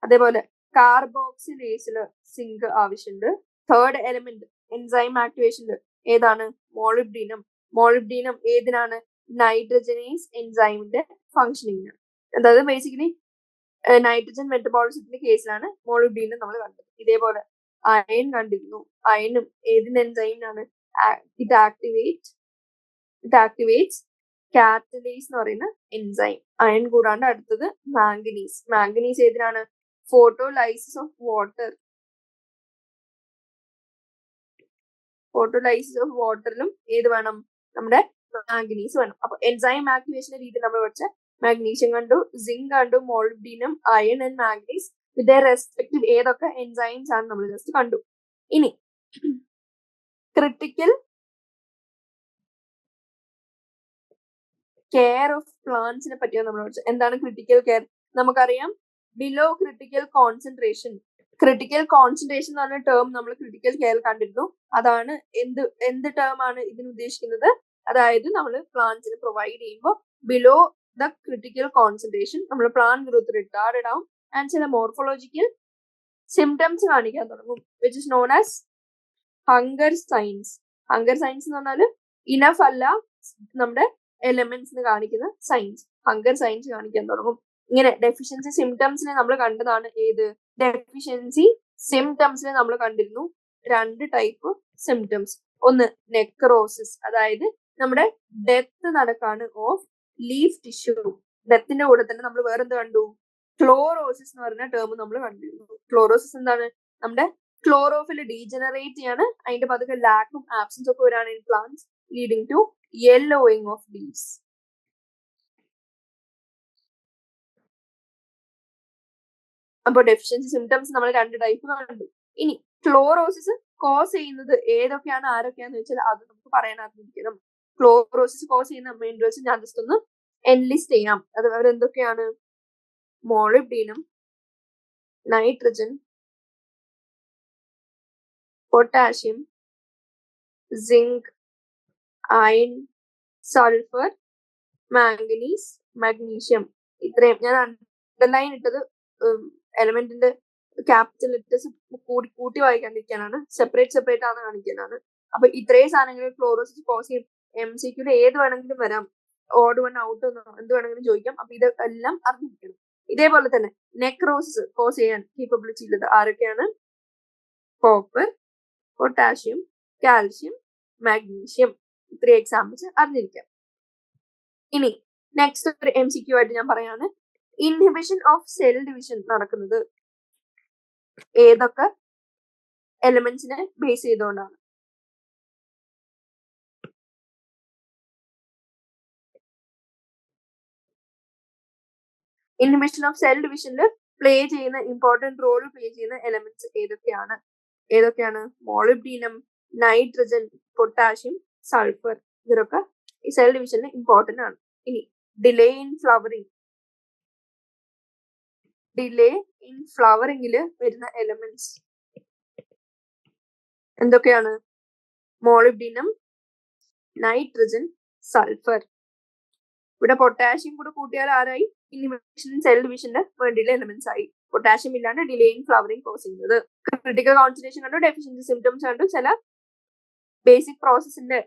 അതേപോലെ കാർബോക്സിലേസില് സിങ്ക് ആവശ്യമുണ്ട്. തേർഡ് എലിമെന്റ് എൻസൈം ആക്ടിവേഷനിൽ ഏതാണ്? മോളിബ്ഡിനം ഏതിനാണ്? നൈട്രജനേസ് എൻസൈമിന്റെ ഫംഗ്ഷനിങ്ങിന്. അതായത് ബേസിക്കലി നൈട്രജൻ മെറ്റബോളിസത്തിന്റെ കേസിലാണ് മോളിബ്ഡിനം നമ്മൾ കണ്ടത്. ഇതേപോലെ അയൺ കണ്ടിരുന്നു. അയണും ഏതിന്റെ എൻസൈമിനാണ്? ഇറ്റ് ആക്ടിവേറ്റ്സ് കാറ്റലേസ് എന്ന് പറയുന്ന എൻസൈം. അയൺ കൂടാണ്ട് അടുത്തത് മാംഗനീസ് ഏതിനാണ്? ഫോട്ടോലൈസിസ് ഓഫ് വാട്ടറിലും ഏത് വേണം? നമ്മുടെ മാംഗനീസ് വേണം. അപ്പൊ എൻസൈം ആക്ടിവേഷന്റെ രീതി നമ്മൾ പഠിച്ച മാഗ്നീഷ്യം കണ്ടു, സിങ്ക് കണ്ടു, molybdenum, iron and manganese with respective ഏതൊക്കെ എൻസൈംസ് ആണ് നമ്മൾ ജസ്റ്റ് കണ്ടു. ഇനി ക്രിട്ടിക്കൽ കെയർ ഓഫ് പ്ലാന്റ്സിനെ പറ്റിയാണ് നമ്മൾ പഠിച്ചത്. എന്താണ് ക്രിട്ടിക്കൽ കെയർ? നമുക്കറിയാം ബിലോ ക്രിട്ടിക്കൽ കോൺസെൻട്രേഷൻ എന്ന് പറഞ്ഞ ടേം നമ്മൾ ക്രിട്ടിക്കൽ കെയർ കണ്ടിരുന്നു. അതാണ് എന്ത് ടേം ആണ് ഇതിന് ഉദ്ദേശിക്കുന്നത്? അതായത് നമ്മൾ പ്ലാന്റ്സിന് പ്രൊവൈഡ് ചെയ്യുമ്പോൾ ബിലോ ദ ക്രിട്ടിക്കൽ കോൺസെൻട്രേഷൻ നമ്മൾ പ്ലാന്റ് ഗ്രോത്ത് റിട്ടാർഡഡ് ആവും ആൻഡ് ചില മോർഫോളജിക്കൽ സിംറ്റംസ് കാണിക്കാൻ തുടങ്ങും, which is known as hunger signs എന്ന് പറഞ്ഞാൽ ഇനഫ് അല്ല നമ്മുടെ എലിമെന്റ്സിന് കാണിക്കുന്ന സൈൻസ്, ഹങ്കർ സൈൻസ് കാണിക്കാൻ തുടങ്ങും. ഇങ്ങനെ ഡെഫിഷ്യൻസി സിംറ്റംസിനെ നമ്മൾ കണ്ടതാണ്. ഏത് ഡെഫിഷ്യൻസി സിംറ്റംസിനെ നമ്മൾ കണ്ടിരുന്നു? 2 ടൈപ്പ് സിംറ്റംസ്. ഒന്ന് നെക്രോസിസ്, അതായത് നമ്മുടെ ഡെത്ത് നടക്കാണ് ഓഫ് ലീഫ് ടിഷ്യൂ. ഡെത്തിന്റെ കൂടെ തന്നെ നമ്മൾ വേറെന്ത് കണ്ടു? ക്ലോറോസിസ് എന്ന് പറയുന്ന ടേം നമ്മൾ കണ്ടിരുന്നു. ക്ലോറോസിസ് എന്താണ്? നമ്മുടെ ക്ലോറോഫിൽ ഡീജനറേറ്റ് ചെയ്യാണ്. അതിന്റെ പതുക്കെ ലാക്കും ആബ്സൻസ് ഒക്കെ വരാണ് in plants, leading to yellowing of leaves. അപ്പൊ ഡെഫിഷ്യൻസി സിംറ്റംസ് നമ്മൾ 2 ടൈപ്പ് കണ്ടു. ഇനി ക്ലോറോസിസ് കോസ് ചെയ്യുന്നത് ഏതൊക്കെയാണ് ആരൊക്കെയാന്ന് വെച്ചാൽ അത് നമുക്ക് പറയാൻ അറിഞ്ഞിരിക്കണം. ക്ലോറോസിസ് കോസ് ചെയ്യുന്ന മിനറൽസ് ഞാൻ ജസ്റ്റ് ഒന്ന് എൻലിസ്റ്റ് ചെയ്യാം. അത് അവരെന്തൊക്കെയാണ്? Molybdenum, nitrogen, potassium, zinc, iron, sulphur, manganese, magnesium. ഇത്രയും ഞാൻ അണ്ടർലൈൻ ഇട്ടത് എലമെന്റിന്റെ ക്യാപിറ്റൽ ലെറ്റേഴ്സ് കൂട്ടി വായിക്കാണ്ടിരിക്കാനാണ്, സെപ്പറേറ്റ് ആണ് കാണിക്കാനാണ്. അപ്പൊ ഇത്രയും സാധനങ്ങൾ ക്ലോറോസിസ് കോസ് ചെയ്യും. MCQയുടെ ഏത് വേണമെങ്കിലും വരാം, ഓഡ് വൺ ഔട്ട് എന്ത് വേണമെങ്കിലും ചോദിക്കാം. അപ്പൊ ഇത് എല്ലാം അറിഞ്ഞിരിക്കണം. ഇതേപോലെ തന്നെ നെക്രോസിസ് കോസ് ചെയ്യാൻ കേപ്പബിലിറ്റി ഉള്ളത് ആരൊക്കെയാണ്? Copper, potassium, calcium, magnesium. ഇത്രയും എക്സാമ്പിൾസ് അറിഞ്ഞിരിക്കാം. ഇനി നെക്സ്റ്റ് ഒരു MCQ ആയിട്ട് ഞാൻ പറയാണ്, ഇൻഹിബിഷൻ ഓഫ് സെൽ ഡിവിഷൻ നടക്കുന്നത് ഏതൊക്കെ എലിമെന്റ്സിനെ ബേസ് ചെയ്തുകൊണ്ടാണ്? ഇൻഹിബിഷൻ ഓഫ് സെൽ ഡിവിഷനിൽ ഇമ്പോർട്ടന്റ് റോൾ പ്ലേ ചെയ്യുന്ന എലിമെന്റ്സ് ഏതൊക്കെയാണ്? Molybdenum, nitrogen, potassium, sulphur. ഇതൊക്കെ ഈ സെൽ ഡിവിഷനിൽ ഇമ്പോർട്ടന്റ് ആണ്. ഇനി ഡിലേ ഇൻ ഫ്ലവറിംഗിൽ വരുന്ന എലിമെന്റ്സ് എന്തൊക്കെയാണ്? Molybdenum, nitrogen, sulphur. ഇവിടെ പൊട്ടാഷ്യം കൂടെ കൂട്ടിയാൽ ആരായി? ഇൻഹിബിഷൻ സെൽ ഡിവിഷന്റെ വേണ്ടിയുള്ള എലിമെന്റ്സ് ആയി. പൊട്ടാഷ്യം ഇല്ലാണ്ട് ഡിലേ ഇൻ ഫ്ലവറിംഗ് കോസ് ചെയ്യുന്നത്. ക്രിട്ടിക്കൽ കോൺസെൻട്രേഷൻ കണ്ടു, ഡെഫിഷ്യൻസി സിംറ്റംസ് കണ്ടു, ചില ബേസിക് പ്രോസസ്സിന്റെ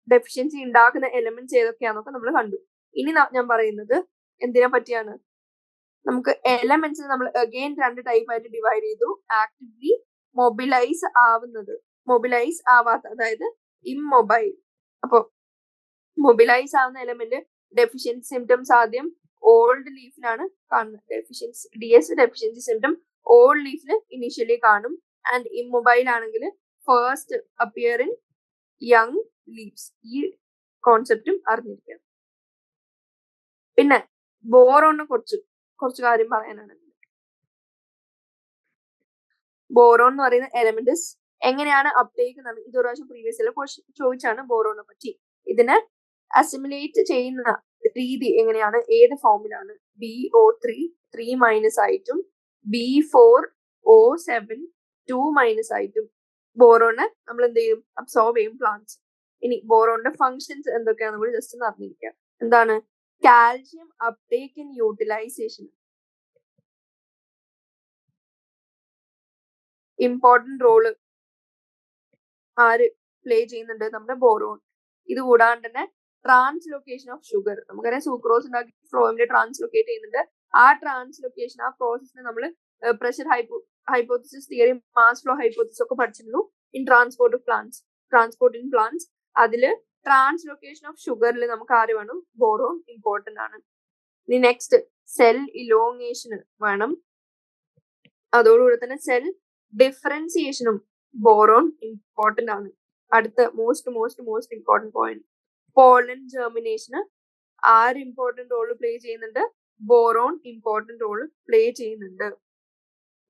ഡെഫിഷ്യൻസി ഉണ്ടാക്കുന്ന എലിമെന്റ്സ് ഏതൊക്കെയാണെന്നൊക്കെ നമ്മൾ കണ്ടു. ഇനി ഞാൻ പറയുന്നത് എന്തിനെ പറ്റിയാണ്? നമുക്ക് എലമെന്റ്സ് നമ്മൾ അഗെയിൻ 2 ടൈപ്പ് ആയിട്ട് ഡിവൈഡ് ചെയ്തു. ആക്റ്റീവ്ലി മൊബിലൈസ് ആവാത്ത, അതായത് ഇമ്മൊബൈൽ. അപ്പൊ മൊബിലൈസ് ആവുന്ന എലമെന്റ് ഡെഫിഷ്യൻസി സിംറ്റംസ് ആദ്യം ഓൾഡ് ലീഫിലാണ് കാണുന്നത്. ഡെഫിഷ്യൻസി സിംറ്റം ഓൾഡ് ലീഫിൽ ഇനീഷ്യലി കാണും. ആൻഡ് ഇമ്മൊബൈൽ ആണെങ്കിൽ first appear in young leaves. ഈ കോൺസെപ്റ്റും അറിഞ്ഞിരിക്കണം. പിന്നെ ബോറോണിനെ കുറച്ച് കാര്യം പറയാനാണ്. ബോറോൺ എന്ന് പറയുന്ന എലമെന്റ് എങ്ങനെയാണ് അപ്ടേക്ക് നടന്നത്? ഇത് ഒരു പ്രാവശ്യം പ്രീവിയസ് ചോദിച്ചാണ് ബോറോണിനെ പറ്റി. ഇതിനെ അസിമുലേറ്റ് ചെയ്യുന്ന രീതി എങ്ങനെയാണ്? ഏത് ഫോമിലാണ്? BO3 3- ആയിട്ടും B4O7 2- ആയിട്ടും ബോറോണിനെ നമ്മൾ എന്ത് ചെയ്യും? അബ്സോർബ് ചെയ്യും പ്ലാന്റ്സ്. ഇനി ബോറോണിന്റെ ഫങ്ഷൻസ് എന്തൊക്കെയാണെന്ന് കൂടി ജസ്റ്റ് ഒന്ന് അറിഞ്ഞിരിക്കാം. എന്താണ്? Calcium uptake and utilisation important role ആര് പ്ലേ ചെയ്യുന്നുണ്ട്? നമ്മുടെ ബോറോൺ. ഇത് കൂടാണ്ട് തന്നെ ട്രാൻസ്ലൊക്കേഷൻ ഓഫ് ഷുഗർ. നമുക്കറിയാം സൂക്രോസ് ഉണ്ടാക്കി ഫ്ലോയിമിൽ ട്രാൻസ്ലൊക്കേറ്റ് ചെയ്യുന്നുണ്ട്. ആ ട്രാൻസ്ലൊക്കേഷൻ, ആ പ്രോസസ്സിനെ നമ്മൾ pressure hypothesis theory, mass flow hypothesis ഒക്കെ പഠിച്ചിരുന്നു. Transport in plants. അതില് ട്രാൻസ്ലൊക്കേഷൻ ഓഫ് ഷുഗറിൽ നമുക്ക് ആര് വേണം? ബോറോൺ ഇമ്പോർട്ടന്റ് ആണ്. ഇനി നെക്സ്റ്റ് സെൽ ഇലോങ്ങേഷൻ വേണം. അതോടുകൂടി തന്നെ സെൽ ഡിഫറൻസിയേഷനും ബോറോൺ ഇമ്പോർട്ടന്റ് ആണ്. അടുത്ത മോസ്റ്റ് ഇമ്പോർട്ടന്റ് പോയിന്റ്, പോളൻ ജെർമിനേഷന് ആര് ഇമ്പോർട്ടന്റ് റോൾ പ്ലേ ചെയ്യുന്നുണ്ട്? ബോറോൺ ഇമ്പോർട്ടന്റ് റോൾ പ്ലേ ചെയ്യുന്നുണ്ട്.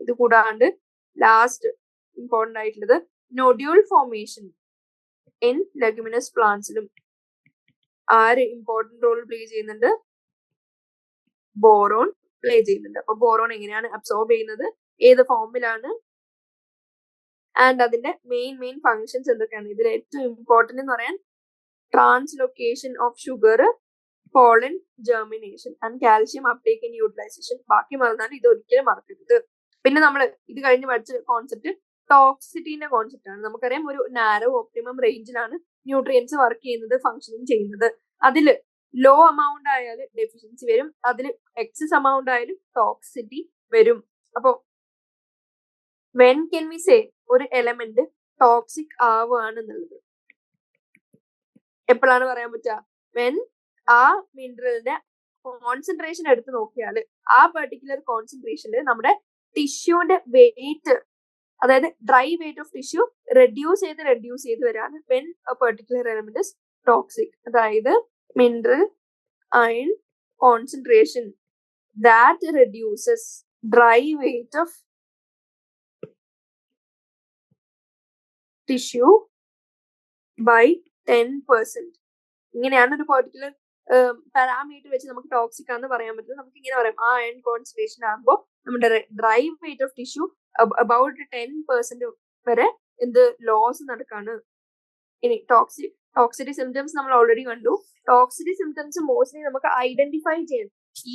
ഇത് കൂടാണ്ട് ലാസ്റ്റ് ഇമ്പോർട്ടന്റ് ആയിട്ടുള്ളത് നൊഡ്യൂൾ ഫോർമേഷൻ ഇൻ ലെഗുമിനസ് പ്ലാന്റ്സിലും ആര് ഇമ്പോർട്ടന്റ് റോൾ പ്ലേ ചെയ്യുന്നുണ്ട്? ബോറോൺ പ്ലേ ചെയ്യുന്നുണ്ട്. അപ്പൊ ബോറോൺ എങ്ങനെയാണ് അബ്സോർബ് ചെയ്യുന്നത്? ഏത് ഫോമിലാണ്? ആൻഡ് അതിന്റെ മെയിൻ ഫങ്ഷൻസ് എന്തൊക്കെയാണ്? ഇതിൽ ഏറ്റവും ഇമ്പോർട്ടന്റ് എന്ന് പറയാൻ translocation of sugar, pollen germination and calcium uptake and utilisation. ബാക്കി മറന്നാൽ ഇത് ഒരിക്കലും മറക്കരുത്. പിന്നെ നമ്മൾ ഇത് കഴിഞ്ഞ് പഠിച്ച കോൺസെപ്റ്റ് ടോക്സിറ്റിന്റെ കോൺസെപ്റ്റ് ആണ്. നമുക്കറിയാം ഒരു നാരോ ഒപ്റ്റിമം റേഞ്ചിലാണ് ന്യൂട്രിയൻസ് വർക്ക് ചെയ്യുന്നത്, ഫങ്ഷനിങ് ചെയ്യുന്നത്. അതിൽ ലോ amount ആയാൽ ഡെഫിഷ്യൻസി വരും, അതിൽ എക്സസ് amount ആയാലും ടോക്സിറ്റി വരും. അപ്പോ വെൻ കെൻ വി സേ ഒരു എലമെന്റ് ടോക്സിക് ആവുകയാണെന്നുള്ളത് എപ്പോഴാണ് പറയാൻ പറ്റുക? വെൻ ആ മിനറലിന്റെ കോൺസെൻട്രേഷൻ എടുത്ത് നോക്കിയാൽ ആ പെർട്ടിക്കുലർ കോൺസെൻട്രേഷനിൽ നമ്മുടെ ടിഷ്യൂന്റെ വെയിറ്റ്, അതായത് dry weight of tissue reduce ചെയ്ത് വരാണ് when a particular element is toxic. അതായത് mineral iron concentration that reduces dry weight of tissue by 10%. ഇങ്ങനെയാണ് ഒരു പെർട്ടിക്കുലർ പാരാമീറ്റർ വെച്ച് നമുക്ക് ടോക്സിക് ആണെന്ന് പറയാൻ പറ്റും. നമുക്ക് ഇങ്ങനെ പറയാം, ആ അയൺ കോൺസെൻട്രേഷൻ ആകുമ്പോൾ നമ്മുടെ dry weight of tissue about 10% വരെ എന്ത് ലോസ് നടക്കാണ്. ഇനി ടോക്സിറ്റി സിംറ്റംസ് നമ്മൾ ഓൾറെഡി കണ്ടു. ടോക്സിറ്റി സിംറ്റംസ് മോസ്റ്റ്ലി നമുക്ക് ഐഡന്റിഫൈ ചെയ്യാൻ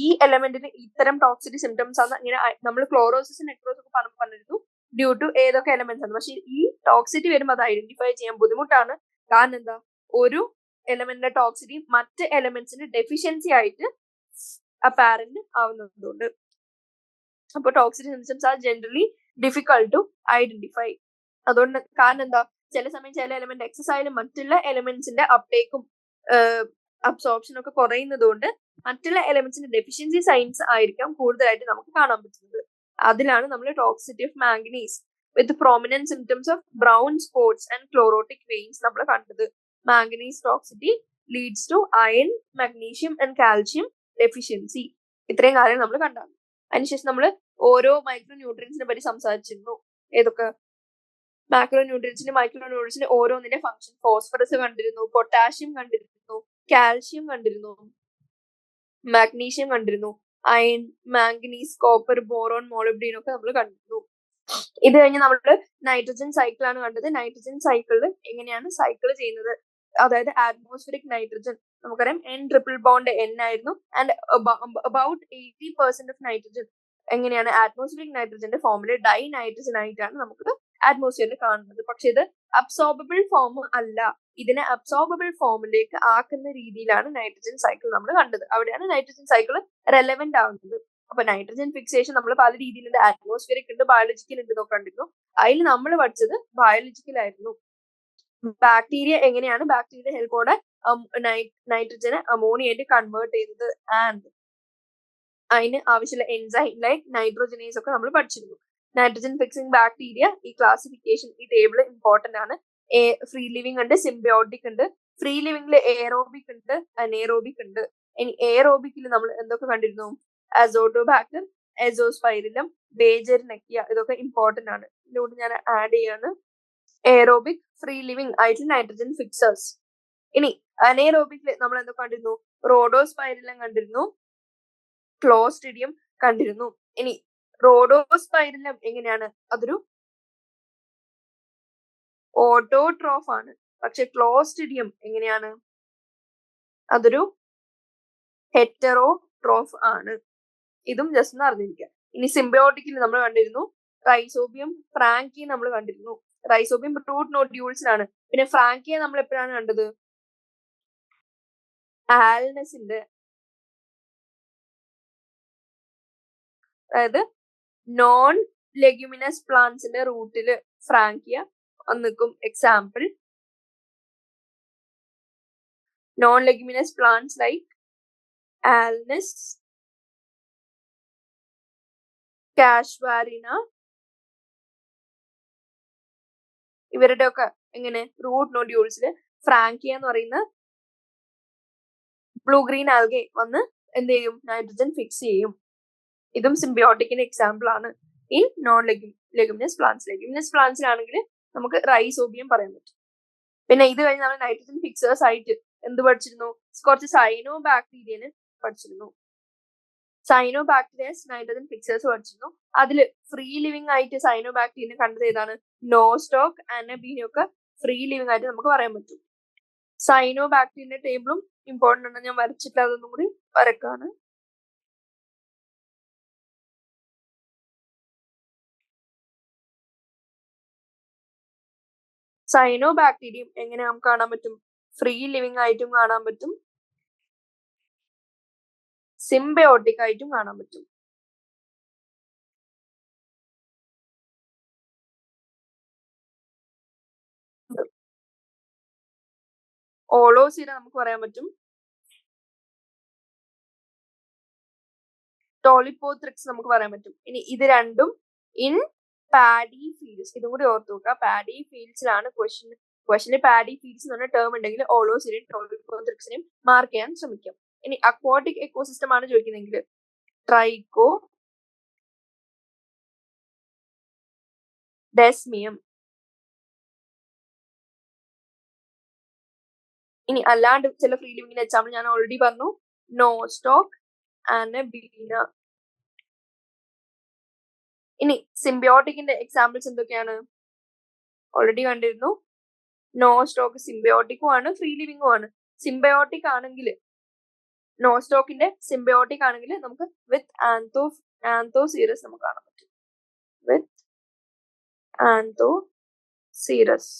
ഈ എലമെന്റിന് ഇത്തരം ടോക്സിറ്റി സിംറ്റംസ് ആണ് ഇങ്ങനെ നമ്മൾ ക്ലോറോസിസ് നെക്രോസിസ് ഒക്കെ പറഞ്ഞിരുന്നു ഡ്യൂ ടു ഏതൊക്കെ എലമെന്റ്സ് ആണ്. പക്ഷെ ഈ ടോക്സിറ്റി വരുമ്പോൾ അത് ഐഡന്റിഫൈ ചെയ്യാൻ ബുദ്ധിമുട്ടാണ്. കാരണം എന്താ, ഒരു എലമെന്റിന്റെ ടോക്സിറ്റി മറ്റ് എലമെന്റ്സിന് ഡെഫിഷ്യൻസി ആയിട്ട് അപ്പാരന്റ് ആവുന്നതുകൊണ്ട്. അപ്പോൾ toxicity symptoms are generally difficult to identify. അതുകൊണ്ട് കാരണം എന്താ, ചില സമയം ചില എലമെന്റ് എക്സസ് ആയാലും മറ്റുള്ള എലമെന്റ്സിന്റെ അപ്ടേക്കും അബ്സോർപ്ഷനും ഒക്കെ കുറയുന്നത് കൊണ്ട് മറ്റുള്ള എലമെന്റ്സിന്റെ ഡെഫിഷ്യൻസി സൈൻസ് ആയിരിക്കാം കൂടുതലായിട്ട് നമുക്ക് കാണാൻ പറ്റുന്നത്. അതിലാണ് നമ്മൾ toxicity of manganese with prominent symptoms of brown spots and chlorotic veins നമ്മൾ കണ്ടത്. Manganese toxicity leads to iron, magnesium and calcium deficiency. ഇത്രയും കാര്യം നമ്മൾ കണ്ടാണ്. അതിനുശേഷം നമ്മൾ ഓരോ മൈക്രോ ന്യൂട്രിയൻസിനെ പറ്റി സംസാരിച്ചിരുന്നു. ഏതൊക്കെ മാക്രോ ന്യൂട്രിയൻസിന്റെ മൈക്രോ ന്യൂട്രിയൻസിന്റെ ഓരോന്നിന്റെ ഫംഗ്ഷൻ. ഫോസ്ഫറസ് കണ്ടിരുന്നു, പൊട്ടാഷ്യം കണ്ടിരുന്നു, കാൽഷ്യം കണ്ടിരുന്നു, മാഗ്നീഷ്യം കണ്ടിരുന്നു, iron, manganese, copper, boron, molybdenum ഒക്കെ നമ്മൾ കണ്ടിരുന്നു. ഇത് കഴിഞ്ഞ് നമ്മൾ നൈട്രജൻ സൈക്കിൾ ആണ് കണ്ടത്. നൈട്രജൻ സൈക്കിളിൽ എങ്ങനെയാണ് സൈക്കിൾ ചെയ്യുന്നത്, അതായത് അറ്റ്മോസ്ഫിയറിക് നൈട്രജൻ നമുക്കറിയാം N ട്രിപ്പിൾ ബോണ്ട് N ആയിരുന്നു. ആൻഡ് അബൌട്ട് 80% ഓഫ് നൈട്രജൻ എങ്ങനെയാണ് അറ്റ്മോസ്ഫിയറിക് നൈട്രജന്റെ ഫോമിൽ ഡൈ നൈട്രജൻ ആയിട്ടാണ് നമുക്ക് അറ്റ്മോസ്ഫിയറിൽ കാണുന്നത്. പക്ഷെ ഇത് അബ്സോർബിൾ ഫോം അല്ല. ഇതിനെ അബ്സോർബിൾ ഫോമിലേക്ക് ആക്കുന്ന രീതിയിലാണ് നൈട്രജൻ സൈക്കിൾ നമ്മൾ കണ്ടത്. അവിടെയാണ് നൈട്രജൻ സൈക്കിൾ റെലവെന്റ് ആവുന്നത്. അപ്പൊ നൈട്രജൻ ഫിക്സേഷൻ നമ്മൾ പല രീതിയിലുണ്ട്. അറ്റ്മോസ്ഫിയറിക് ഉണ്ട്, ബയോളജിക്കൽ ഉണ്ട് എന്നൊക്കെ കണ്ടിരുന്നു. അതിൽ നമ്മൾ പഠിച്ചത് ബയോളജിക്കൽ ആയിരുന്നു. ബാക്ടീരിയ എങ്ങനെയാണ് ബാക്ടീരിയയുടെ ഹെൽപ്പോടെ നൈട്രജനെ അമോണിയായിട്ട് കൺവേർട്ട് ചെയ്യുന്നത് ആൻഡ് അതിന് ആവശ്യമുള്ള എൻസൈം ലൈക്ക് നൈട്രോജനേസ് ഒക്കെ നമ്മൾ പഠിച്ചിരുന്നു. നൈട്രജൻ ഫിക്സിംഗ് ബാക്ടീരിയ, ഈ ക്ലാസിഫിക്കേഷൻ, ഈ ടേബിൾ ഇമ്പോർട്ടന്റ് ആണ്. ഫ്രീ ലിവിംഗ് ഉണ്ട്, സിംബയോട്ടിക് ഉണ്ട്. ഫ്രീ ലിവിംഗിൽ എയറോബിക് ഉണ്ട്, അനേറോബിക് ഉണ്ട്. ഇനി എയറോബിക്കിൽ നമ്മൾ എന്തൊക്കെ കണ്ടിരുന്നു? അസോട്ടോബാക്ടർ, എസോസ്പൈറിലം, ബേജറിനെക്കിയ, ഇതൊക്കെ ഇമ്പോർട്ടന്റ് ആണ്. ഇതിലൂടെ ഞാൻ ആഡ് ചെയ്യാണ്. എയറോബിക്, ഫ്രീ ലിവിംഗ് ആയിട്ടുള്ള നൈട്രജൻ ഫിക്സേഴ്സ്. ഇനി അനേറോബിക്കിൽ നമ്മൾ എന്തൊക്കെ കണ്ടിരുന്നു? റോഡോസ്പൈറിലം കണ്ടിരുന്നു, ക്ലോസ്ട്രിഡിയം കണ്ടിരുന്നു. ഇനി റോഡോസ്പൈറിലം എങ്ങനെയാണ്? അതൊരു ഓട്ടോട്രോഫ് ആണ്. പക്ഷെ ക്ലോസ്ട്രിഡിയം എങ്ങനെയാണ്? അതൊരു ഹെറ്ററോട്രോഫ് ആണ്. ഇതും ജസ്റ്റ് ഒന്ന് അറിഞ്ഞിരിക്കുക. ഇനി സിംബയോട്ടിക്കിൽ നമ്മൾ കണ്ടിരുന്നു റൈസോബിയം, ഫ്രാങ്കി നമ്മൾ കണ്ടിരുന്നു. റൈസോബിയം റൂട്ട് നോഡ്യൂൾസിലാണ്. പിന്നെ ഫ്രാങ്കിയെ നമ്മൾ എപ്പോഴാണ് കണ്ടത്? ആൽനസിന്റെ, അതായത് നോൺ ലെഗ്യുമിനസ് പ്ലാന്റ്സിന്റെ റൂട്ടില് ഫ്രാങ്കിയ വന്നിക്കും. Example non leguminous plants like Alnus, Casuarina, ഇവരുടെ ഒക്കെ എങ്ങനെ റൂട്ട് നോഡ്യൂൾസില് ഫ്രാങ്കിയ എന്ന് പറയുന്ന ബ്ലൂ ഗ്രീൻ ആൽഗെ വന്ന് എന്ത് ചെയ്യും? നൈട്രജൻ ഫിക്സ് ചെയ്യും. ഇതും സിംബയോട്ടിക്കിന്റെ എക്സാമ്പിൾ ആണ് ഈ നോൺ ലെഗ്യുമിനസ് പ്ലാന്റ്സ്. ലെഗ്യുമിനസ് പ്ലാന്റ്സിലാണെങ്കിൽ നമുക്ക് റൈസോബിയം പറയാൻ പറ്റും. പിന്നെ ഇത് കഴിഞ്ഞ് നമ്മൾ നൈട്രജൻ ഫിക്സേഴ്സ് ആയിട്ട് എന്ത് പഠിച്ചിരുന്നു? കുറച്ച് സൈനോ ബാക്ടീരിയന് പഠിച്ചിരുന്നു. സൈനോ ബാക്ടീരിയസ് നൈട്രജൻ ഫിക്സേഴ്സ് പഠിച്ചിരുന്നു. അതിൽ ഫ്രീ ലിവിംഗ് ആയിട്ട് സൈനോ ബാക്ടീരിയനെ കണ്ടത് ഏതാണ്? നോസ്റ്റോക്ക്, അനബീനെ ഒക്കെ ഫ്രീ ലിവിംഗ് ആയിട്ട് നമുക്ക് പറയാൻ പറ്റും. സൈനോ ബാക്ടീരിയന്റെ ടേബിളും ഇമ്പോർട്ടന്റ് ആണ്. ഞാൻ വരച്ചിട്ട് അതൊന്നും കൂടി വരക്കാണ്. സൈനോ ബാക്ടീരിയം എങ്ങനെ നമുക്ക് കാണാൻ പറ്റും? ഫ്രീ ലിവിംഗ് ആയിട്ടും കാണാൻ പറ്റും, സിംബയോട്ടിക് ആയിട്ടും കാണാൻ പറ്റും. ഓളോസിനെ നമുക്ക് പറയാൻ പറ്റും, ടോളിപ്പോത്രിക്സ് നമുക്ക് പറയാൻ പറ്റും. ഇനി ഇത് രണ്ടും ഇൻ പാഡി ഫീൽഡ്സ്, ഇതും കൂടി ഓർത്ത് നോക്കുക. പാഡി ഫീൽഡ്സിലാണ് ക്വസ്റ്റനിൽ പാഡി ഫീൽഡ്സ് എന്ന് പറഞ്ഞ ടേം ഉണ്ടെങ്കിൽ ഓളോസിനെയും ടോളിപ്പോത്രിക്സിനെയും മാർക്ക് ചെയ്യാൻ ശ്രമിക്കാം. ഇനി അക്വാട്ടിക് എക്കോസിസ്റ്റം ആണ് ചോദിക്കുന്നതെങ്കിൽ ട്രൈക്കോ ഡെസ്മിയം. ഇനി അല്ലാണ്ട് ചില ഫ്രീ ലിവിംഗിന്റെ എക്സാമ്പിൾ ഞാൻ ഓൾറെഡി പറഞ്ഞു, നോസ്റ്റോക്ക്, അനബീന. ഇനി സിംബയോട്ടിക്കിന്റെ എക്സാമ്പിൾസ് എന്തൊക്കെയാണ്? ഓൾറെഡി കണ്ടിരുന്നു, നോസ്റ്റോക്ക് സിംബയോട്ടിക്കും ആണ്, ഫ്രീ ലിവിംഗും ആണ്. സിംബയോട്ടിക് ആണെങ്കിൽ നോസ്റ്റോക്കിന്റെ സിംബയോട്ടിക് ആണെങ്കിൽ നമുക്ക് വിത്ത് ആന്തോസീറസ് നമുക്ക് കാണാൻ പറ്റും. വിത്ത് ആന്തോസീറസ്.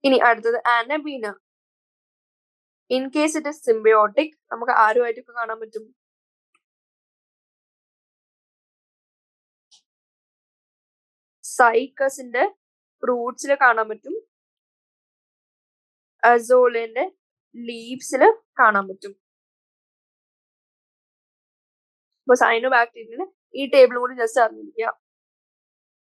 ഇനി അടുത്തത് അനബീന. In case it is symbiotic നമുക്ക് ആരുമായിട്ടൊക്കെ കാണാൻ പറ്റും? സൈക്കസിന്റെ ഫ്രൂട്ട്സിൽ കാണാൻ പറ്റും, അസോളിന്റെ ലീവ്സിൽ കാണാൻ പറ്റും. അപ്പൊ സൈനോബാക്ടീരിയന് ഈ ടേബിളും കൂടി ജസ്റ്റ് അറിഞ്ഞിരിക്കുക.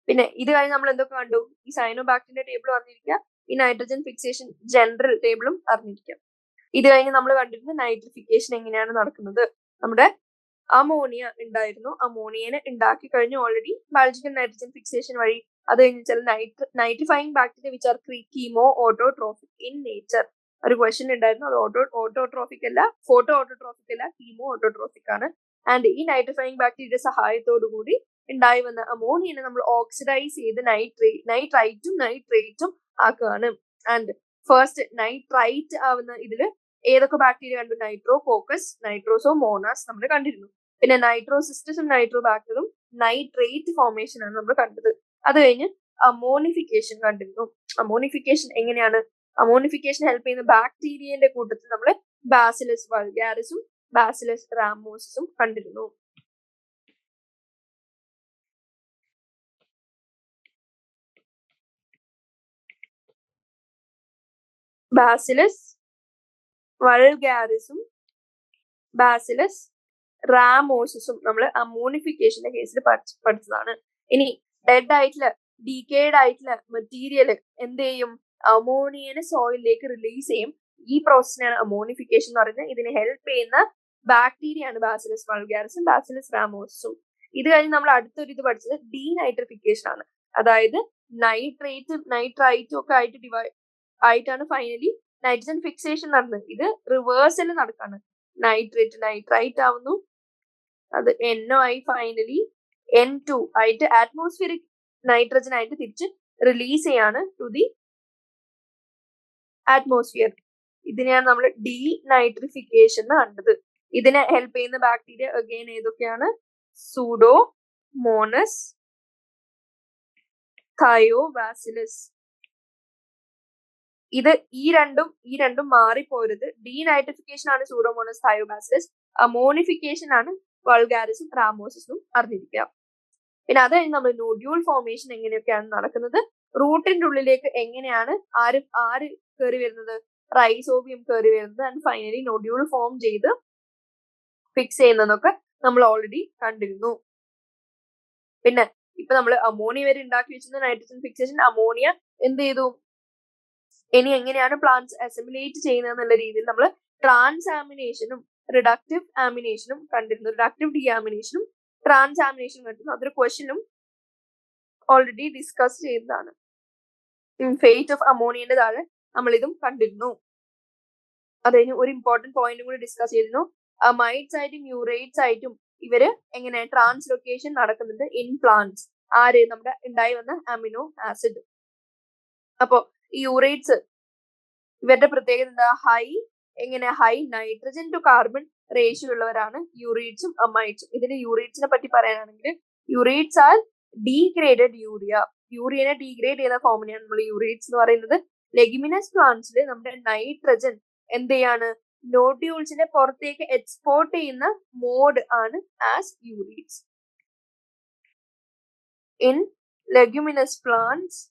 പിന്നെ ഇത് കഴിഞ്ഞ് നമ്മൾ എന്തൊക്കെ കണ്ടു? ഈ സൈനോബാക്ടീരിയന്റെ ടേബിളും അറിഞ്ഞിരിക്കുക, ഈ നൈട്രജൻ ഫിക്സേഷൻ ജനറൽ ടേബിളും അറിഞ്ഞിരിക്കുക. ഇത് കഴിഞ്ഞ് നമ്മൾ കണ്ടിരുന്ന നൈട്രിഫിക്കേഷൻ എങ്ങനെയാണ് നടക്കുന്നത്. നമ്മുടെ അമോണിയ ഉണ്ടായിരുന്നു, അമോണിയനെ ഉണ്ടാക്കി കഴിഞ്ഞു ഓൾറെഡി ബയോളജിക്കൽ നൈട്രജൻ ഫിക്സേഷൻ വഴി. അത് കഴിഞ്ഞ് ചില nitrifying bacteria which are chemo autotrophic in nature. ഒരു ക്വസ്റ്റ്യൻ ഉണ്ടായിരുന്നു, അത് ഓട്ടോട്രോഫിക് അല്ല, ഫോട്ടോ ഓട്ടോട്രോഫിക് അല്ല, കീമോ ഓട്ടോട്രോഫിക് ആണ്. ആൻഡ് ഈ നൈട്രിഫൈങ് ബാക്ടീരിയയുടെ സഹായത്തോടു കൂടി ഉണ്ടായി വന്ന അമോണിയനെ നമ്മൾ ഓക്സിഡൈസ് ചെയ്ത് നൈട്രേറ്റും ആക്കുകയാണ്. ആൻഡ് ഫസ്റ്റ് നൈട്രൈറ്റ് ആവുന്ന ഇതില് ഏതൊക്കെ ബാക്ടീരിയ കണ്ടു? നൈട്രോകോക്കസ്, നൈട്രോസോമോണാസ് നമ്മൾ കണ്ടിരുന്നു. പിന്നെ നൈട്രോസിസ്റ്റസും നൈട്രോബാക്ടറും നൈട്രേറ്റ് ഫോർമേഷൻ ആണ് നമ്മൾ കണ്ടത്. അത് കഴിഞ്ഞ് അമോണിഫിക്കേഷൻ കണ്ടിരുന്നു. അമോണിഫിക്കേഷൻ എങ്ങനെയാണ്? അമോണിഫിക്കേഷൻ ഹെൽപ്പ് ചെയ്യുന്ന ബാക്ടീരിയന്റെ കൂട്ടത്തിൽ നമ്മൾ ബാസിലസ് വൾഗാരിസും ബാസിലസ് റാമോസസും കണ്ടിരുന്നു. ബാസിലസ് വൾഗാരിസും ബാസിലസ് റാമോസസും നമ്മൾ അമോണിഫിക്കേഷന്റെ കേസിൽ പഠിച്ചതാണ്. ഇനി ഡെഡ് ആയിട്ടുള്ള ഡീക്കേഡ് ആയിട്ടുള്ള മെറ്റീരിയൽ എന്ത് ചെയ്യും? അമോണിയനെ സോയിലിലേക്ക് റിലീസ് ചെയ്യും. ഈ പ്രോസസ്സിനാണ് അമോണിഫിക്കേഷൻ എന്ന് പറയുന്നത്. ഇതിനെ ഹെൽപ്പ് ചെയ്യുന്ന ബാക്ടീരിയ ആണ് ബാസിലസ് വൾഗാരിസും ബാസിലസ് റാമോസസും. ഇത് കഴിഞ്ഞ് നമ്മൾ അടുത്തൊരു ഇത് പഠിച്ചത് ഡീനൈട്രിഫിക്കേഷൻ ആണ്. അതായത് നൈട്രൈറ്റും ഒക്കെ ആയിട്ടാണ് ഫൈനലി നൈട്രജൻ ഫിക്സേഷൻ നടന്നത്. ഇത് റിവേഴ്സൽ നടക്കാണ്. നൈട്രൈറ്റ് ആവുന്നു, അത് NO ആയി ഫൈനലി N2 ആയിട്ട് അറ്റ്മോസ്ഫിയറിക് നൈട്രജൻ ആയിട്ട് തിരിച്ച് റിലീസ് ചെയ്യാണ് ടു ദി അറ്റ്മോസ്ഫിയർ. ഇതിനെയാണ് നമ്മൾ ഡീനൈട്രിഫിക്കേഷൻ എന്ന് കണ്ടത്. ഇതിനെ ഹെൽപ്പ് ചെയ്യുന്ന ബാക്ടീരിയ അഗൈൻ ഏതൊക്കെയാണ്? Pseudomonas, Thiobacillus. ഇത് ഈ രണ്ടും മാറിപ്പോരുത്. ഡീനൈട്രിഫിക്കേഷൻ ആണ് സൂഡോമോണസ്, തയോബാസിലസ്. അമോണിഫിക്കേഷൻ ആണ് വൾഗാരിസും റാമോസസും അറിഞ്ഞിരിക്കുക. പിന്നെ അത് കഴിഞ്ഞ് നമ്മൾ നോഡ്യൂൾ ഫോർമേഷൻ എങ്ങനെയൊക്കെയാണ് നടക്കുന്നത്, റൂട്ടിന്റെ ഉള്ളിലേക്ക് എങ്ങനെയാണ് ആര് കയറി വരുന്നത്, റൈസോബിയം കയറി വരുന്നത്, ആൻഡ് ഫൈനലി നോഡ്യൂൾ ഫോം ചെയ്ത് ഫിക്സ് ചെയ്യുന്നതൊക്കെ നമ്മൾ ഓൾറെഡി കണ്ടിരുന്നു. പിന്നെ ഇപ്പൊ നമ്മൾ അമോണിയ വരെ ഉണ്ടാക്കി വെച്ചിരുന്ന നൈട്രജൻ ഫിക്സേഷൻ, അമോണിയ എന്ത് ചെയ്തു? ഇനി എങ്ങനെയാണ് പ്ലാന്റ്സ് അസിമിലേറ്റ് ചെയ്യുന്നത് എന്നുള്ള രീതിയിൽ നമ്മൾ ട്രാൻസാമിനേഷനും റിഡക്റ്റീവ് ആമിനേഷനും കണ്ടിരുന്നു. റിഡക്റ്റീവ് ഡിയാമിനേഷനും ട്രാൻസാമിനേഷനും കണ്ടിരുന്നു. അതൊരു ക്വസ്റ്റ്യനും ഓൾറെഡി ഡിസ്കസ് ചെയ്തതാണ്. ഫേറ്റ് ഓഫ് അമോണിയന്റെ താഴെ നമ്മൾ ഇതും കണ്ടിരുന്നു. അത് കഴിഞ്ഞ് ഒരു ഇമ്പോർട്ടന്റ് പോയിന്റും കൂടി ഡിസ്കസ് ചെയ്തിരുന്നു. അമൈഡ്സ് ആയിട്ടും യൂറേറ്റ്സ് ആയിട്ടും ഇവര് എങ്ങനെ ട്രാൻസ്ലൊക്കേഷൻ നടക്കുന്നുണ്ട് ഇൻ പ്ലാന്റ്സ്. ആര്? നമ്മുടെ ഉണ്ടായി വന്ന അമിനോ ആസിഡ്. അപ്പോ ഈ യൂറേറ്റ്സ് ഇവരുടെ പ്രത്യേകത എന്താ? High nitrogen to carbon ratio ഉള്ളവരാണ് യൂറേറ്റ്സും അമൈഡ്സും. ഇതിന് യൂറേറ്റ്സിനെ പറ്റി പറയാനാണെങ്കിൽ യൂറേറ്റ്സ് ആർ ഡീഗ്രേഡഡ് യൂറിയനെ ഡീഗ്രേഡ് ചെയ്ത ഫോമിനെയാണ് നമ്മൾ യൂറേറ്റ്സ് എന്ന് പറയുന്നത്. ലെഗുമിനസ് പ്ലാന്റ്സിൽ നമ്മുടെ നൈട്രജൻ എന്ത് ചെയ്യാണ്? നോഡ്യൂൾസിനെ പുറത്തേക്ക് എക്സ്പോർട്ട് ചെയ്യുന്ന മോഡ് ആണ് as urates. In leguminous plants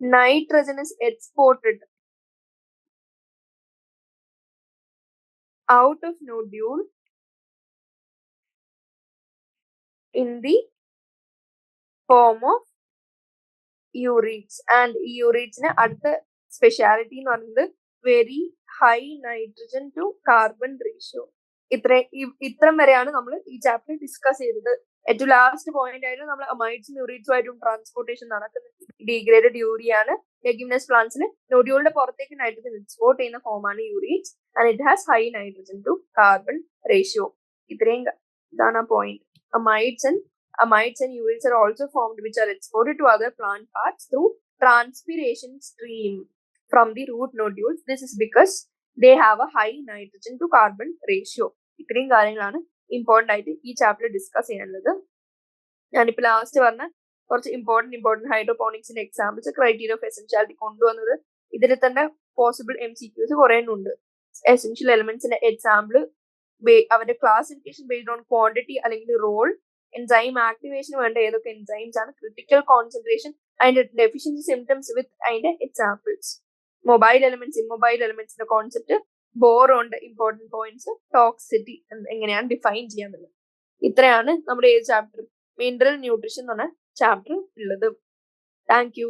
nitrogen is exported out of nodule in the form of ureates. And ureates ne adutha speciality എന്ന് പറയുന്നത് very high nitrogen to carbon ratio. ഇത്രയും വരെയാണ് നമ്മൾ ഈ ചാപ്റ്റർ ഡിസ്കസ് ചെയ്തത്. ഏറ്റവും ലാസ്റ്റ് പോയിന്റ് ആയിട്ട് നമ്മൾ അമൈഡ്സും യൂറേറ്റ്സും ആയിട്ടും ട്രാൻസ്പോർട്ടേഷൻ നടക്കുന്നത്. ഡീഗ്രേഡഡ് യൂറിയ ആണ്. ലെഗുമിനസ് പ്ലാന്റ്സിൽ നോഡ്യൂളിന്റെ പുറത്തേക്ക് നൈട്രജൻ എക്സ്പോർട്ട് ചെയ്യുന്ന ഫോമാണ് urates and it has high nitrogen to carbon ratio. ഇതാണ് ആ point. Amides and amides and urics are also formed, which are exported to other plant parts through transpiration stream from the root nodules. This is because they have a high nitrogen to carbon ratio. ഇത്രയും കാര്യങ്ങളാണ് important ആയിട്ട് ഈ chapter discuss ചെയ്യാനുള്ളത്. ഞാനിപ്പോൾ last പറഞ്ഞ കുറച്ച് important ഹൈഡ്രോപോണിക്സിന്റെ examples, criteria of essentiality കൊണ്ടുവന്നത്. ഇതിൽ തന്നെ പോസിബിൾ MCQs കുറേ ഉണ്ട്. എസെൻഷ്യൽ എലിമെന്റ്സിന്റെ എക്സാമ്പിൾ, അവരുടെ ക്ലാസിഫിക്കേഷൻ ബേസ്ഡ് ഓൺ ക്വാണ്ടിറ്റി അല്ലെങ്കിൽ റോൾ, എൻസൈം ആക്ടിവേഷന് വേണ്ട ഏതൊക്കെ എൻസൈംസ് ആണ്, ക്രിട്ടിക്കൽ കോൺസെൻട്രേഷൻ, അതിന്റെ ഡെഫിഷ്യൻസി സിംറ്റംസ് വിത്ത് അതിന്റെ എക്സാമ്പിൾസ്, മൊബൈൽ എലിമെന്റ്സ്, ഇമ്മൊബൈൽ എലിമെന്റ്സിന്റെ കോൺസെപ്റ്റ്, ബോറോന്റെ ഇമ്പോർട്ടൻറ്റ് പോയിന്റ്സ്, ടോക്സിറ്റി എങ്ങനെയാണ് ഡിഫൈൻ ചെയ്യാന്നുള്ളത്. ഇത്രയാണ് നമ്മുടെ ഏത് ചാപ്റ്റർ, മിനറൽ ന്യൂട്രീഷൻ എന്ന് പറഞ്ഞ ചാപ്റ്റർ ഉള്ളത്. Thank you.